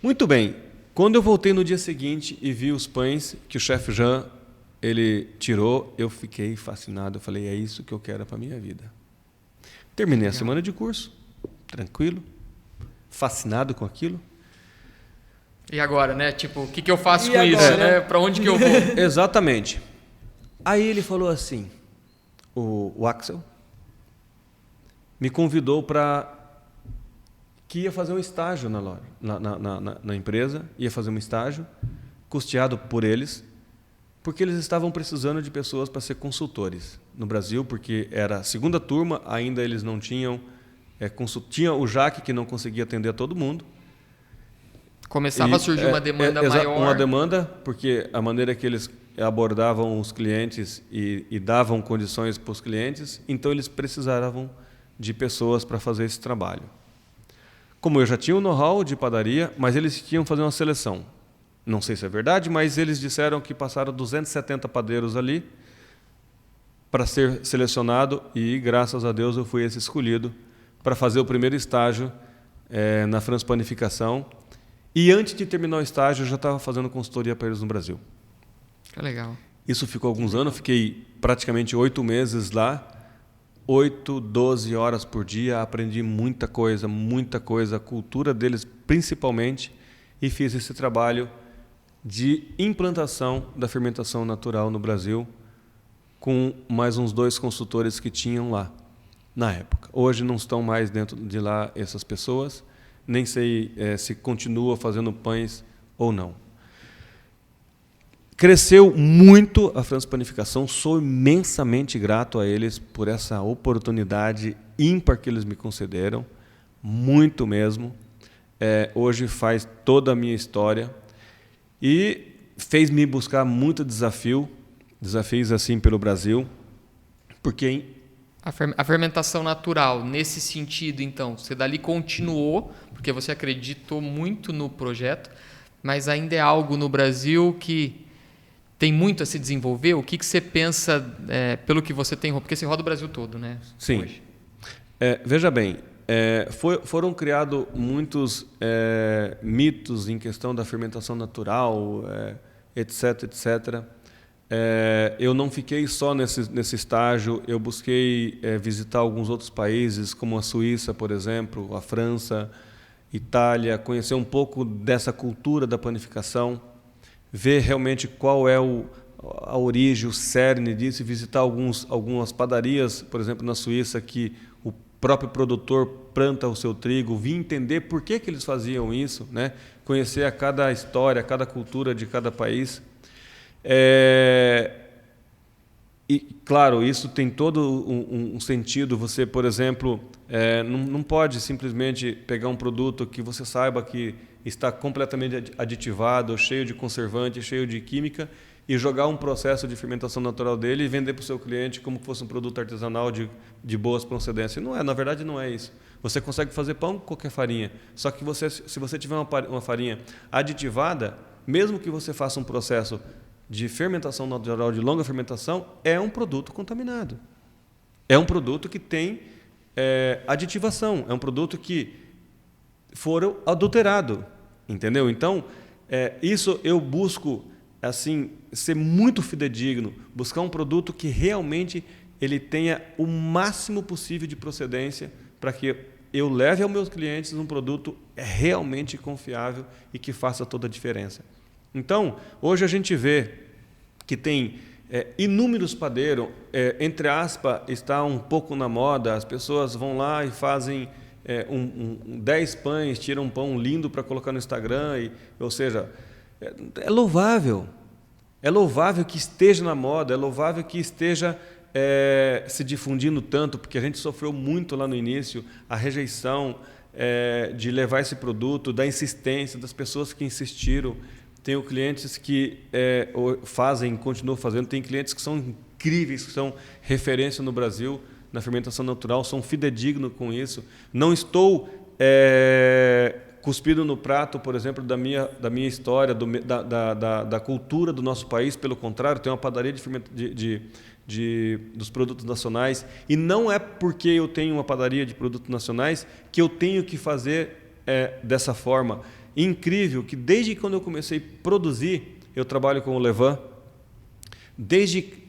Muito bem. Quando eu voltei no dia seguinte e vi os pães que o chefe Jean ele tirou, eu fiquei fascinado. Eu falei, é isso que eu quero para a minha vida. Terminei a semana de curso, tranquilo, fascinado com aquilo. E agora, né? Tipo, o que eu faço com isso, né? Para onde que eu vou? Exatamente. Aí ele falou assim, o Axel me convidou para que ia fazer um estágio na loja, na empresa, ia fazer um estágio custeado por eles, porque eles estavam precisando de pessoas para ser consultores no Brasil, porque era a segunda turma, ainda eles não tinham... tinha o Jaque, que não conseguia atender a todo mundo. Começava a surgir uma demanda maior. Uma demanda, porque a maneira que eles abordavam os clientes e davam condições para os clientes, então eles precisavam de pessoas para fazer esse trabalho. Como eu já tinha o know-how de padaria, mas eles tinham que fazer uma seleção. Não sei se é verdade, mas eles disseram que passaram 270 padeiros ali para ser selecionado e, graças a Deus, eu fui esse escolhido para fazer o primeiro estágio na Franspanificação. E antes de terminar o estágio, eu já estava fazendo consultoria para eles no Brasil. Que legal. Isso ficou alguns anos, fiquei praticamente 8 meses lá, 8, 12 horas por dia, aprendi muita coisa, a cultura deles principalmente, e fiz esse trabalho de implantação da fermentação natural no Brasil com mais uns 2 consultores que tinham lá na época. Hoje não estão mais dentro de lá essas pessoas, nem sei se continua fazendo pães ou não. Cresceu muito a Franspanificação, sou imensamente grato a eles por essa oportunidade ímpar que eles me concederam, muito mesmo. Hoje faz toda a minha história e fez-me buscar muito desafios assim pelo Brasil, porque... A fermentação natural, nesse sentido, então, você dali continuou, porque você acreditou muito no projeto, mas ainda é algo no Brasil que tem muito a se desenvolver. O que você pensa, pelo que você tem, porque você roda o Brasil todo, né? Sim. Hoje. Veja bem, foram criados muitos mitos em questão da fermentação natural, etc, etc. Eu não fiquei só nesse estágio, eu busquei visitar alguns outros países, como a Suíça, por exemplo, a França, Itália, conhecer um pouco dessa cultura da panificação, ver realmente qual é a origem, o cerne disso, e visitar algumas padarias, por exemplo, na Suíça, que o próprio produtor planta o seu trigo, vir entender por que eles faziam isso, né? Conhecer cada história, cada cultura de cada país. E, claro, isso tem todo um sentido. Você, por exemplo, não pode simplesmente pegar um produto que você saiba que está completamente aditivado, cheio de conservante, cheio de química, e jogar um processo de fermentação natural dele e vender para o seu cliente como se fosse um produto artesanal de boas procedências. Não é, na verdade não é isso. Você consegue fazer pão com qualquer farinha, só que se você tiver uma farinha aditivada, mesmo que você faça um processo de fermentação natural, de longa fermentação, é um produto contaminado. É um produto que tem aditivação, é um produto que foram adulterado, entendeu? Então, isso eu busco assim ser muito fidedigno, buscar um produto que realmente ele tenha o máximo possível de procedência para que eu leve aos meus clientes um produto realmente confiável e que faça toda a diferença. Então, hoje a gente vê que tem inúmeros padeiros, entre aspas, está um pouco na moda, as pessoas vão lá e fazem 10 pães, tiram um pão lindo para colocar no Instagram, ou seja, é louvável que esteja na moda, é louvável que esteja se difundindo tanto, porque a gente sofreu muito lá no início, a rejeição de levar esse produto, da insistência, das pessoas que insistiram. Tenho clientes que fazem, continuam fazendo, tem clientes que são incríveis, que são referência no Brasil na fermentação natural, são fidedignos com isso. Não estou cuspindo no prato, por exemplo, da minha história, da cultura do nosso país. Pelo contrário, tem uma padaria dos produtos nacionais, e não é porque eu tenho uma padaria de produtos nacionais que eu tenho que fazer dessa forma. Incrível que desde quando eu comecei a produzir, eu trabalho com o levain,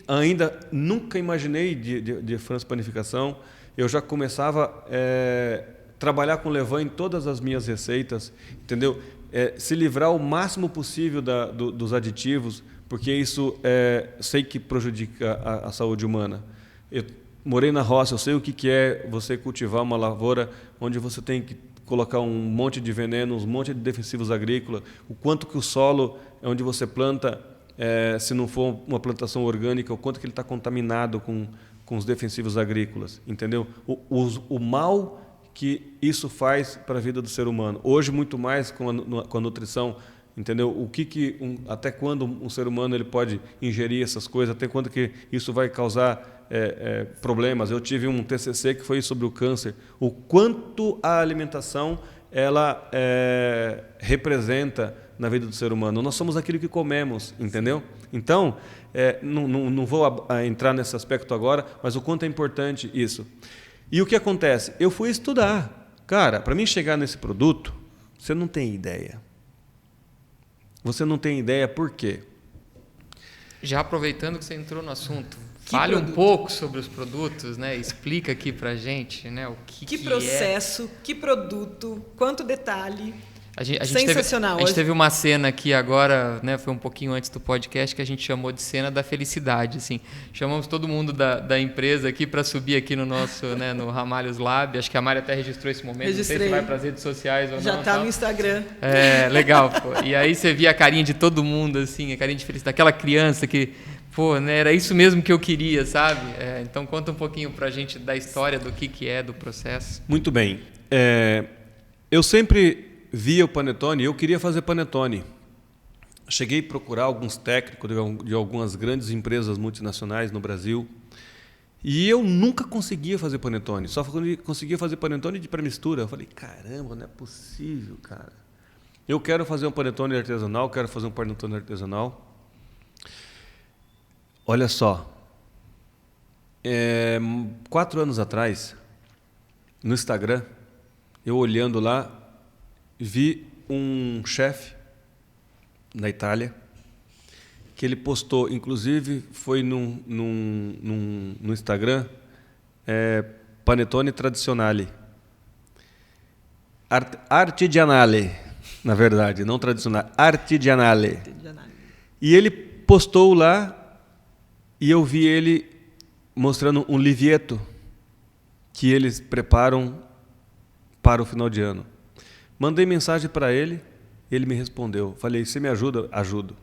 ainda nunca imaginei de França Panificação, eu já começava a trabalhar com levain em todas as minhas receitas, entendeu? Se livrar o máximo possível dos aditivos, porque isso sei que prejudica a saúde humana. Eu morei na roça, eu sei o que é você cultivar uma lavoura onde você tem que colocar um monte de venenos, um monte de defensivos agrícolas, o quanto que o solo onde você planta, se não for uma plantação orgânica, o quanto que ele está contaminado com os defensivos agrícolas, entendeu? O mal que isso faz para a vida do ser humano. Hoje, muito mais com a nutrição, entendeu? Até quando um ser humano ele pode ingerir essas coisas, até quando que isso vai causar problemas. Eu tive um TCC que foi sobre o câncer, o quanto a alimentação ela representa na vida do ser humano. Nós somos aquilo que comemos, entendeu? Então, não vou entrar nesse aspecto agora, mas o quanto é importante isso. E o que acontece? Eu fui estudar. Cara, para mim chegar nesse produto, você não tem ideia. Você não tem ideia por quê? Já aproveitando que você entrou no assunto, fale um pouco sobre os produtos, né? Explica aqui pra gente, né, o que processo, que produto, quanto detalhe. A gente sensacional. A gente teve uma cena aqui agora, né, foi um pouquinho antes do podcast, que a gente chamou de cena da felicidade, assim. Chamamos todo mundo da empresa aqui para subir aqui no nosso, né, no Ramalhos Lab. Acho que a Mari até registrou esse momento. Registrei. Não sei se vai para as redes sociais ou não. Já está no Instagram. Legal, pô. E aí você via a carinha de todo mundo, assim, a carinha de felicidade, daquela criança que, pô, né, era isso mesmo que eu queria, sabe? Então conta um pouquinho para a gente da história, do que é, do processo. Muito bem. Eu sempre via o panetone, eu queria fazer panetone. Cheguei a procurar alguns técnicos de algumas grandes empresas multinacionais no Brasil, e eu nunca conseguia fazer panetone, só conseguia fazer panetone de pré-mistura. Eu falei, caramba, não é possível, cara. Eu quero fazer um panetone artesanal, Olha só, 4 anos atrás, no Instagram, eu olhando lá, vi um chefe na Itália que ele postou, inclusive foi no Instagram, panetone tradizionale, artigianale, na verdade, não tradicional, artigianale. E ele postou lá e eu vi ele mostrando um livieto que eles preparam para o final de ano. Mandei mensagem para ele, ele me respondeu. Falei, você me ajuda? Ajudo.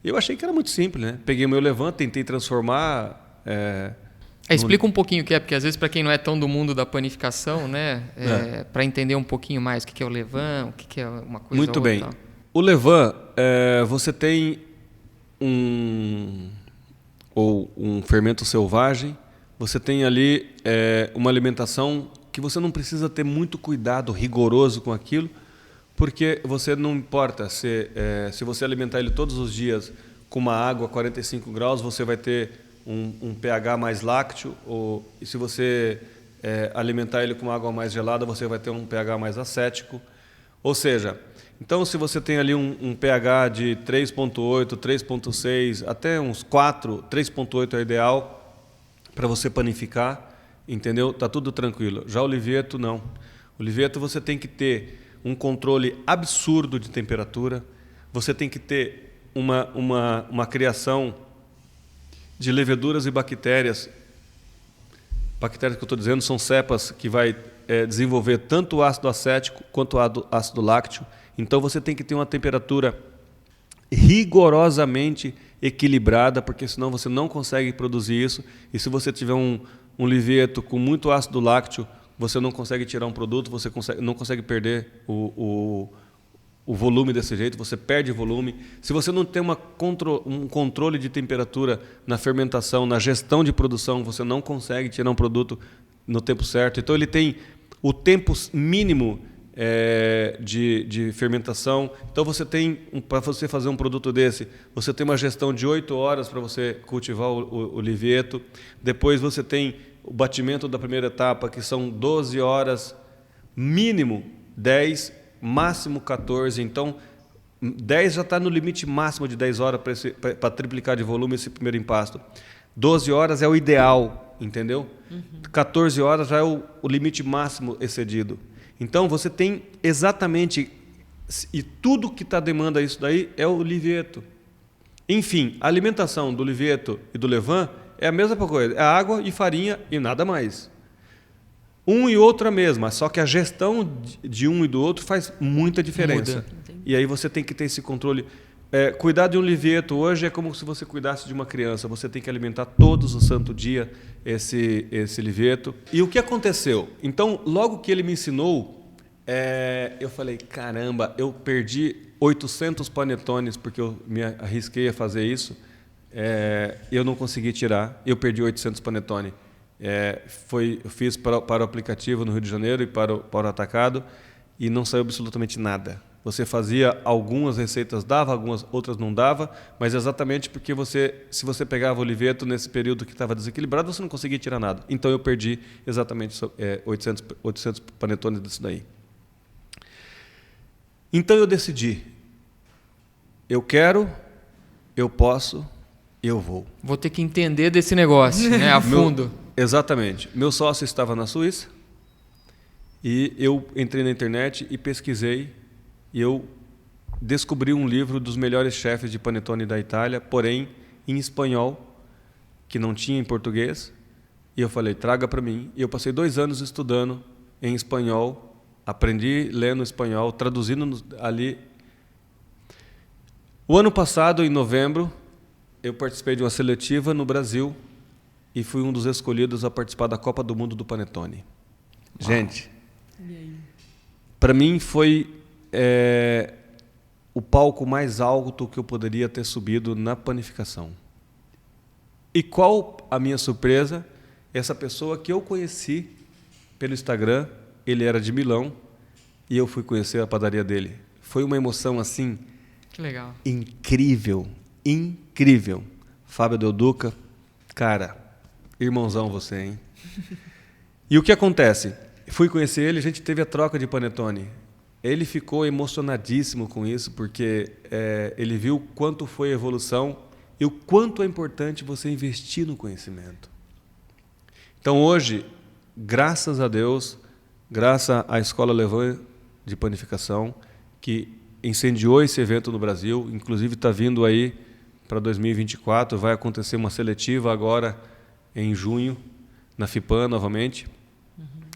Eu achei que era muito simples, né? Peguei o meu levain, tentei transformar... explica um pouquinho o que é, porque às vezes para quem não é tão do mundo da panificação, né, para entender um pouquinho mais o que é o levain, o que é uma coisa muito ou outra. Muito bem. O levain, você tem um fermento selvagem, você tem ali uma alimentação que você não precisa ter muito cuidado rigoroso com aquilo, porque você não importa se você alimentar ele todos os dias com uma água a 45 graus, você vai ter um pH mais lácteo, e se você alimentar ele com água mais gelada, você vai ter um pH mais acético. Ou seja, então se você tem ali um pH de 3.8, 3.6, até uns 4, 3.8 é ideal para você panificar. Entendeu? Tá tudo tranquilo. Já o livieto, não. O livieto você tem que ter um controle absurdo de temperatura, você tem que ter uma criação de leveduras e bactérias. Bactérias que eu estou dizendo são cepas que vai desenvolver tanto o ácido acético quanto o ácido lácteo. Então você tem que ter uma temperatura rigorosamente equilibrada, porque senão você não consegue produzir isso. E se você tiver um livieto com muito ácido lácteo, você não consegue tirar um produto, você não consegue perder o volume desse jeito, você perde volume. Se você não tem um controle de temperatura na fermentação, na gestão de produção, você não consegue tirar um produto no tempo certo. Então, ele tem o tempo mínimo de fermentação. Então, você tem, para você fazer um produto desse, você tem uma gestão de 8 horas para você cultivar o Livieto. Depois, você tem o batimento da primeira etapa, que são 12 horas, mínimo 10, máximo 14. Então, 10 já está no limite máximo de 10 horas para triplicar de volume esse primeiro empasto. 12 horas é o ideal, entendeu? 14 horas já é o limite máximo excedido. Então, você tem exatamente... E tudo que está demanda isso daí é o Livieto. Enfim, a alimentação do Livieto e do Levain é a mesma coisa. É água e farinha e nada mais. Um e outro a mesma, só que a gestão de um e do outro faz muita diferença. E aí você tem que ter esse controle. Cuidar de um Livieto hoje é como se você cuidasse de uma criança. Você tem que alimentar todos o santo dia esse Livieto. E o que aconteceu? Então, logo que ele me ensinou, eu falei, caramba, eu perdi 800 panetones porque eu me arrisquei a fazer isso. Eu não consegui tirar, eu perdi 800 panetones. Eu fiz para o aplicativo no Rio de Janeiro e para o atacado e não saiu absolutamente nada. Você fazia algumas receitas, dava algumas, outras não dava, mas exatamente porque se você pegava o Livieto nesse período que estava desequilibrado, você não conseguia tirar nada. Então eu perdi exatamente 800 panetones disso daí. Então eu decidi, eu quero, eu posso, eu vou. Vou ter que entender desse negócio, né, a fundo. Exatamente. Meu sócio estava na Suíça e eu entrei na internet e pesquisei e eu descobri um livro dos melhores chefes de panetone da Itália, porém em espanhol, que não tinha em português. E eu falei, traga para mim. E eu passei 2 anos estudando em espanhol, aprendi lendo espanhol, traduzindo ali. O ano passado, em novembro, eu participei de uma seletiva no Brasil e fui um dos escolhidos a participar da Copa do Mundo do Panetone. Uau. Gente, para mim foi o palco mais alto que eu poderia ter subido na panificação. E qual a minha surpresa? Essa pessoa que eu conheci pelo Instagram, ele era de Milão e eu fui conhecer a padaria dele. Foi uma emoção assim, que legal, incrível, incrível. Fábio Del Duca, cara, irmãozão você, hein? E o que acontece? Fui conhecer ele, a gente teve a troca de panetone. Ele ficou emocionadíssimo com isso, porque ele viu quanto foi a evolução e o quanto é importante você investir no conhecimento. Então hoje, graças a Deus, graças à Escola Levain de Panificação, que incendiou esse evento no Brasil, inclusive está vindo aí para 2024, vai acontecer uma seletiva agora em junho, na FIPAM novamente.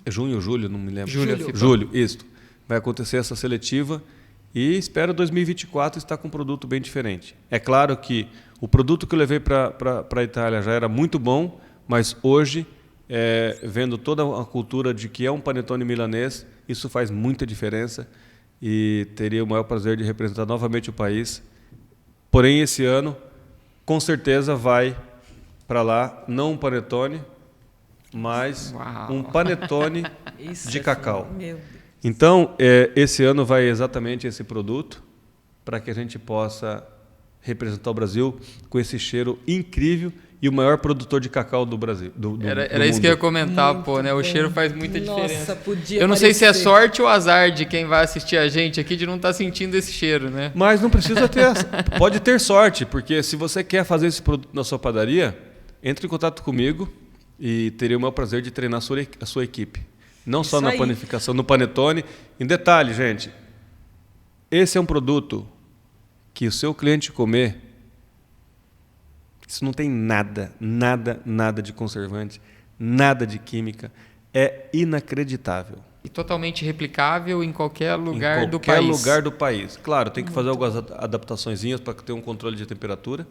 Junho ou julho, não me lembro. Julho, isso. Vai acontecer essa seletiva e espero 2024 estar com um produto bem diferente. É claro que o produto que eu levei para a Itália já era muito bom, mas hoje, vendo toda a cultura de que é um panetone milanês, isso faz muita diferença e teria o maior prazer de representar novamente o país. Porém, esse ano, com certeza, vai para lá, não um panetone, mas um panetone de cacau. Meu Deus. Então, esse ano vai exatamente esse produto para que a gente possa representar o Brasil com esse cheiro incrível e o maior produtor de cacau do Brasil. Era isso que eu ia comentar, pô, né? O cheiro faz muita diferença. Podia eu não sei se é sorte ou azar de quem vai assistir a gente aqui de não estar sentindo esse cheiro, né? Mas não precisa ter, pode ter sorte, porque se você quer fazer esse produto na sua padaria, entre em contato comigo e teria o maior prazer de treinar a sua equipe. Não só na panificação, no panetone. Em detalhe, gente, esse é um produto que o seu cliente comer, isso não tem nada de conservante, nada de química, é inacreditável. E totalmente replicável em qualquer lugar do país. Em qualquer lugar do país. Claro, tem que fazer algumas adaptaçõezinhas para ter um controle de temperatura,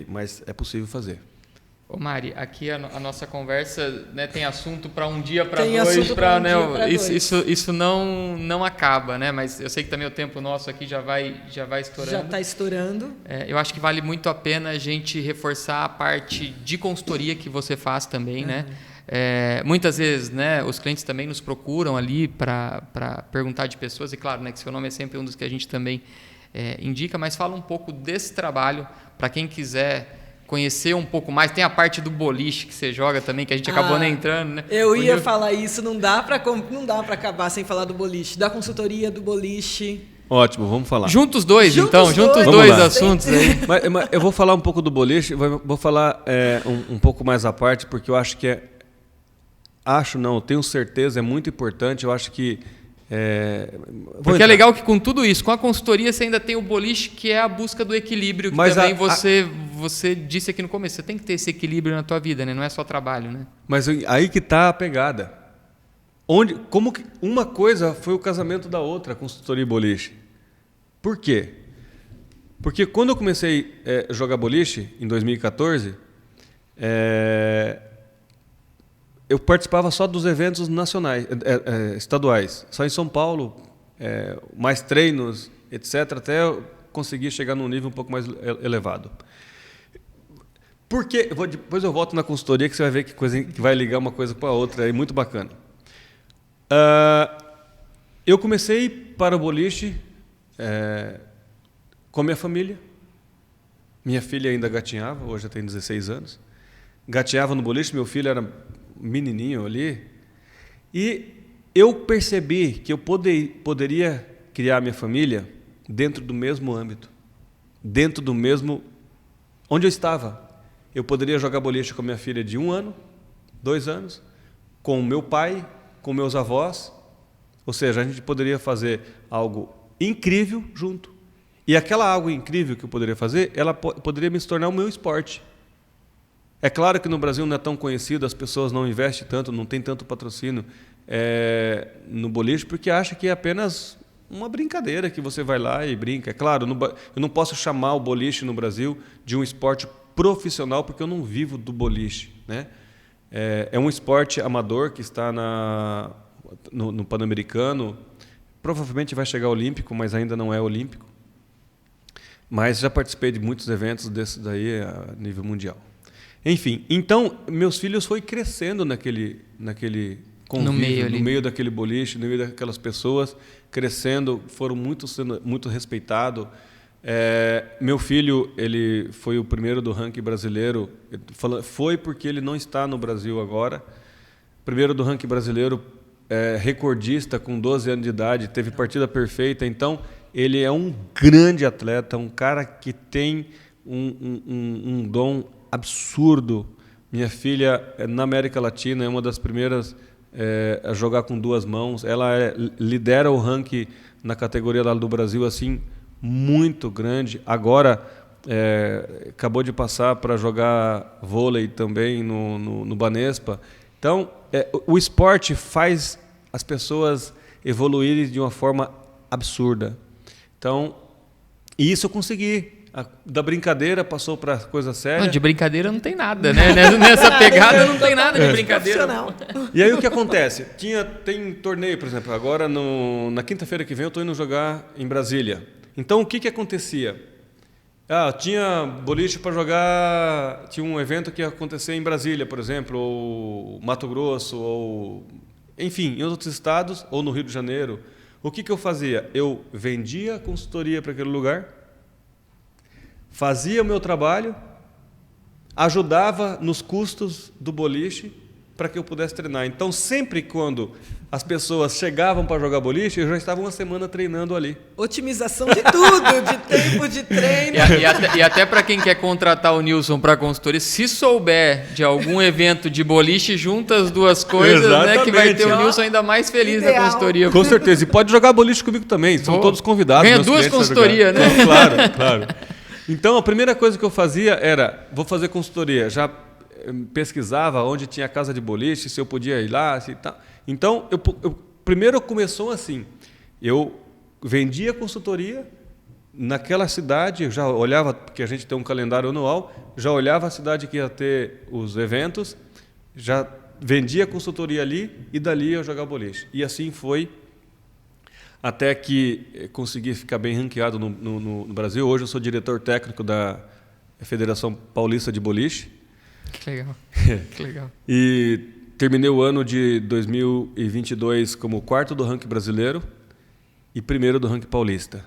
mas é possível fazer. Ô Mari, aqui a nossa conversa, né, tem assunto para um dia, para Tem dois, assunto pra um dia, pra isso não acaba, né? Mas eu sei que também o tempo nosso aqui já vai estourando. Já está estourando. Eu acho que vale muito a pena a gente reforçar a parte de consultoria que você faz também, né? Muitas vezes, né, os clientes também nos procuram ali para perguntar de pessoas, e claro, né, que seu nome é sempre um dos que a gente também indica, mas fala um pouco desse trabalho para quem quiser conhecer um pouco mais. Tem a parte do boliche que você joga também, que a gente acabou nem entrando, né? Eu ia falar isso, não dá para acabar sem falar do boliche, da consultoria, do boliche. Ótimo, vamos falar. Juntos os dois, então. Juntos os Vamos dois lá. assuntos aí. Mas eu vou falar um pouco do boliche, vou falar um pouco mais à parte, porque eu acho que tenho certeza, é muito importante. Eu acho que porque é legal que com tudo isso, com a consultoria, você ainda tem o boliche, que é a busca do equilíbrio, que mas também você disse aqui no começo. Você tem que ter esse equilíbrio na tua vida, né? Não é só trabalho, né? Mas aí que está a pegada. Como que uma coisa foi o casamento da outra, a consultoria e boliche. Por quê? Porque quando eu comecei a jogar boliche, em 2014, eu participava só dos eventos nacionais, estaduais. Só em São Paulo, mais treinos, etc., até eu conseguir chegar num nível um pouco mais elevado. Por quê? Depois eu volto na consultoria, que você vai ver que coisa que vai ligar uma coisa com a outra, é muito bacana. Eu comecei para o boliche com a minha família. Minha filha ainda gatinhava, hoje já tem 16 anos. Gatinhava no boliche, meu filho era menininho ali. E eu percebi que eu poderia criar minha família dentro do mesmo âmbito, dentro do mesmo... Onde eu estava. Eu poderia jogar boliche com minha filha de 1 ano, 2 anos, com o meu pai, com meus avós. Ou seja, a gente poderia fazer algo incrível junto. E aquela algo incrível que eu poderia fazer, ela poderia me tornar o meu esporte. É claro que no Brasil não é tão conhecido, as pessoas não investem tanto, não tem tanto patrocínio no boliche, porque acha que é apenas uma brincadeira que você vai lá e brinca. É claro, eu não posso chamar o boliche no Brasil de um esporte profissional, porque eu não vivo do boliche, né? É um esporte amador que está no Pan-Americano, provavelmente vai chegar ao Olímpico, mas ainda não é olímpico. Mas já participei de muitos eventos desses daí a nível mundial. Enfim, então meus filhos foram crescendo naquele convívio, no meio daquele boliche, no meio daquelas pessoas, crescendo, foram sendo muito respeitados. Meu filho, ele foi o primeiro do ranking brasileiro, foi porque ele não está no Brasil agora, primeiro do ranking brasileiro, recordista com 12 anos de idade, teve partida perfeita. Então ele é um grande atleta, um cara que tem um dom absurdo. Minha filha, na América Latina, é uma das primeiras a jogar com 2 mãos. Ela lidera o ranking na categoria lá do Brasil, assim, muito grande. Agora, acabou de passar para jogar vôlei também no Banespa. Então, o esporte faz as pessoas evoluírem de uma forma absurda. Então, e isso eu consegui. Da brincadeira passou para coisa séria. Não, de brincadeira não tem nada, né? Nessa pegada não tem nada de brincadeira. E aí o que acontece? Tem torneio, por exemplo, agora na quinta-feira que vem eu estou indo jogar em Brasília. Então o que acontecia? Tinha boliche para jogar, tinha um evento que ia acontecer em Brasília, por exemplo, ou Mato Grosso, ou enfim, em outros estados, ou no Rio de Janeiro. O que eu fazia? Eu vendia consultoria para aquele lugar, fazia o meu trabalho, ajudava nos custos do boliche para que eu pudesse treinar. Então, sempre quando as pessoas chegavam para jogar boliche, eu já estava uma semana treinando ali. Otimização de tudo, de tempo de treino. E até para quem quer contratar o Nilson para consultoria, se souber de algum evento de boliche, junta as duas coisas, né, que vai ter o Nilson ainda mais feliz na consultoria. Com certeza. E pode jogar boliche comigo também, são todos convidados. Ganha 2 consultorias, né? Claro. Então, a primeira coisa que eu fazia era, vou fazer consultoria. Já pesquisava onde tinha casa de boliche, se eu podia ir lá, se tal. Então, primeiro começou assim. Eu vendia consultoria naquela cidade, eu já olhava, porque a gente tem um calendário anual, já olhava a cidade que ia ter os eventos, já vendia consultoria ali e dali eu jogava boliche. E assim foi até que consegui ficar bem ranqueado no Brasil. Hoje eu sou diretor técnico da Federação Paulista de Boliche. Que legal. Que legal. E terminei o ano de 2022 como 4º do ranking brasileiro e 1º do ranking paulista.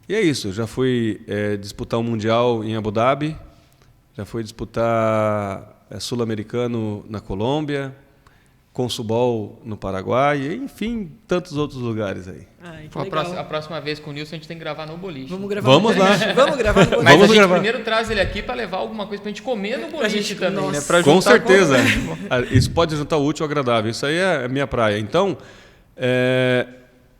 E é isso, já fui disputar um Mundial em Abu Dhabi, já fui disputar Sul-Americano na Colômbia, Consubol no Paraguai, enfim, tantos outros lugares aí. Ai, que A legal. próxima vez com o Nilson a gente tem que gravar no boliche. Vamos lá. Vamos gravar no boliche. Mas Vamos a gente gravar. primeiro traz ele aqui para levar alguma coisa pra gente comer no boliche gente- também, nossa. né? Pra Com juntar certeza. Isso pode juntar o útil ao agradável. Isso aí é a minha praia. Então,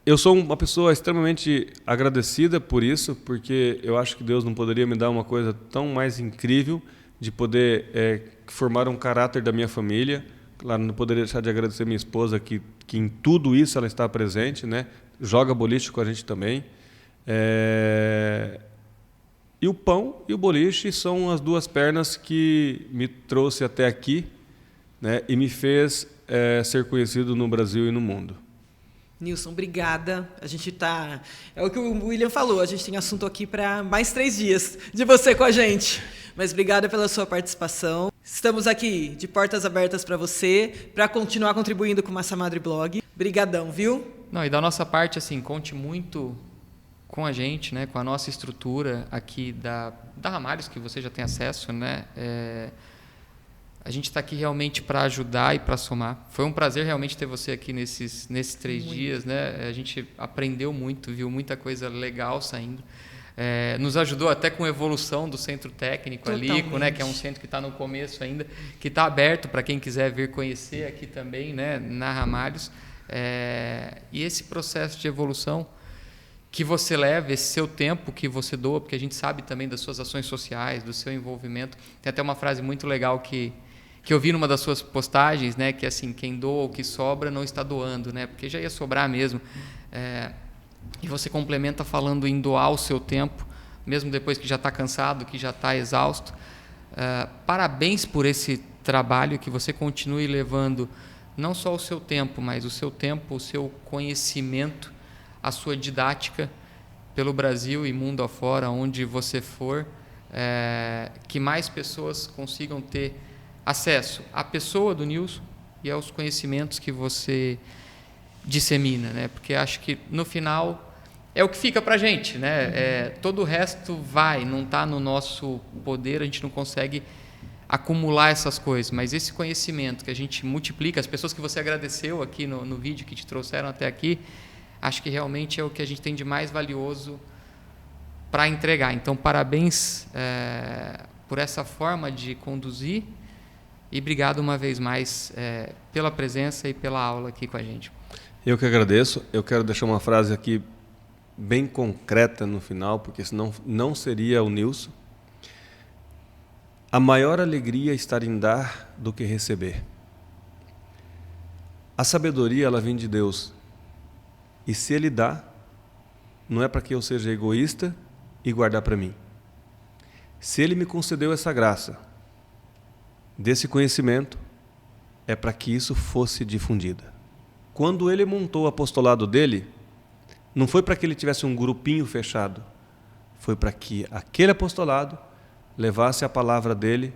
eu sou uma pessoa extremamente agradecida por isso, porque eu acho que Deus não poderia me dar uma coisa tão mais incrível de poder formar um caráter da minha família. Claro, não poderia deixar de agradecer minha esposa, que em tudo isso ela está presente, né? Joga boliche com a gente também. E o pão e o boliche são as duas pernas que me trouxe até aqui, né? E me fez ser conhecido no Brasil e no mundo. Nilson, obrigada. A gente tá. É o que o William falou, a gente tem assunto aqui para mais 3 dias de você com a gente. Mas obrigada pela sua participação. Estamos aqui de portas abertas para você, para continuar contribuindo com o Massa Madre Blog. Brigadão, viu? Não, e da nossa parte, assim, conte muito com a gente, né, com a nossa estrutura aqui da Ramalhos, que você já tem acesso, né? A gente está aqui realmente para ajudar e para somar. Foi um prazer realmente ter você aqui nesses 3 dias, né? A gente aprendeu muito, viu muita coisa legal saindo. Nos ajudou até com a evolução do centro técnico ali, né, que é um centro que está no começo ainda, que está aberto para quem quiser vir conhecer aqui também, né, na Ramalhos. E esse processo de evolução que você leva, esse seu tempo que você doa, porque a gente sabe também das suas ações sociais, do seu envolvimento. Tem até uma frase muito legal que eu vi numa das suas postagens, né, que assim, quem doa o que sobra não está doando, né, porque já ia sobrar mesmo. E você complementa falando em doar o seu tempo, mesmo depois que já está cansado, que já está exausto. Parabéns por esse trabalho, que você continue levando não só o seu tempo, mas o seu tempo, o seu conhecimento, a sua didática pelo Brasil e mundo afora, onde você for, que mais pessoas consigam ter acesso à pessoa do Nilson e aos conhecimentos que você dissemina, né? Porque acho que no final é o que fica para a gente, né? Todo o resto não está no nosso poder, a gente não consegue acumular essas coisas, mas esse conhecimento que a gente multiplica, as pessoas que você agradeceu aqui no vídeo que te trouxeram até aqui, acho que realmente é o que a gente tem de mais valioso para entregar. Então, parabéns por essa forma de conduzir e obrigado uma vez mais pela presença e pela aula aqui com a gente. Eu que agradeço. Eu quero deixar uma frase aqui bem concreta no final, porque senão não seria o Nilson. A maior alegria está em dar do que receber. A sabedoria, ela vem de Deus. E se Ele dá, não é para que eu seja egoísta e guardar para mim. Se Ele me concedeu essa graça, desse conhecimento, é para que isso fosse difundido. Quando Ele montou o apostolado dele, não foi para que ele tivesse um grupinho fechado, foi para que aquele apostolado levasse a palavra dele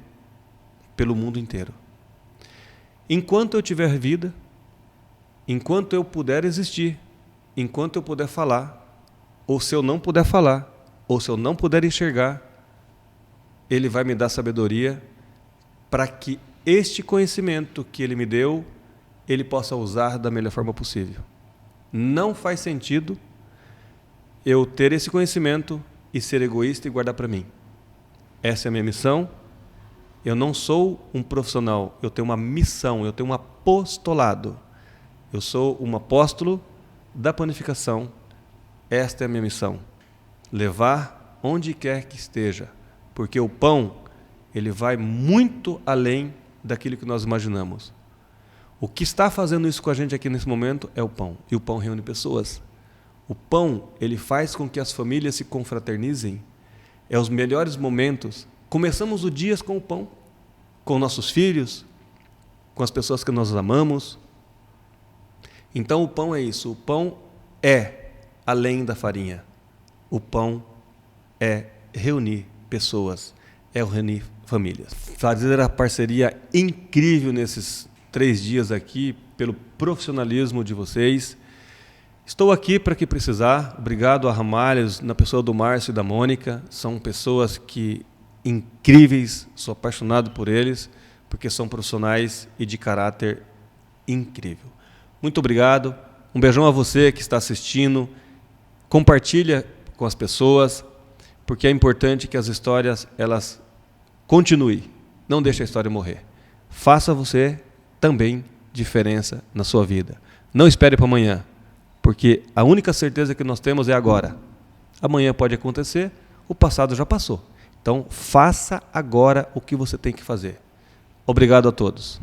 pelo mundo inteiro. Enquanto eu tiver vida, enquanto eu puder existir, enquanto eu puder falar, ou se eu não puder falar, ou se eu não puder enxergar, Ele vai me dar sabedoria para que este conhecimento que Ele me deu, Ele possa usar da melhor forma possível. Não faz sentido eu ter esse conhecimento e ser egoísta e guardar para mim. Essa é a minha missão. Eu não sou um profissional, eu tenho uma missão, eu tenho um apostolado. Eu sou um apóstolo da panificação. Esta é a minha missão. Levar onde quer que esteja. Porque o pão, ele vai muito além daquilo que nós imaginamos. O que está fazendo isso com a gente aqui nesse momento é o pão. E o pão reúne pessoas. O pão, ele faz com que as famílias se confraternizem. É os melhores momentos. Começamos o dia com o pão, com nossos filhos, com as pessoas que nós amamos. Então o pão é isso. O pão é além da farinha. O pão é reunir pessoas, é reunir famílias. Fazer a parceria incrível nesses 3 dias aqui, pelo profissionalismo de vocês. Estou aqui para que precisar. Obrigado a Ramalhos, na pessoa do Márcio e da Mônica. São pessoas incríveis, sou apaixonado por eles, porque são profissionais e de caráter incrível. Muito obrigado. Um beijão a você que está assistindo. Compartilha com as pessoas, porque é importante que as histórias elas continuem. Não deixe a história morrer. Faça você também diferença na sua vida. Não espere para amanhã, porque a única certeza que nós temos é agora. Amanhã pode acontecer, o passado já passou. Então, faça agora o que você tem que fazer. Obrigado a todos.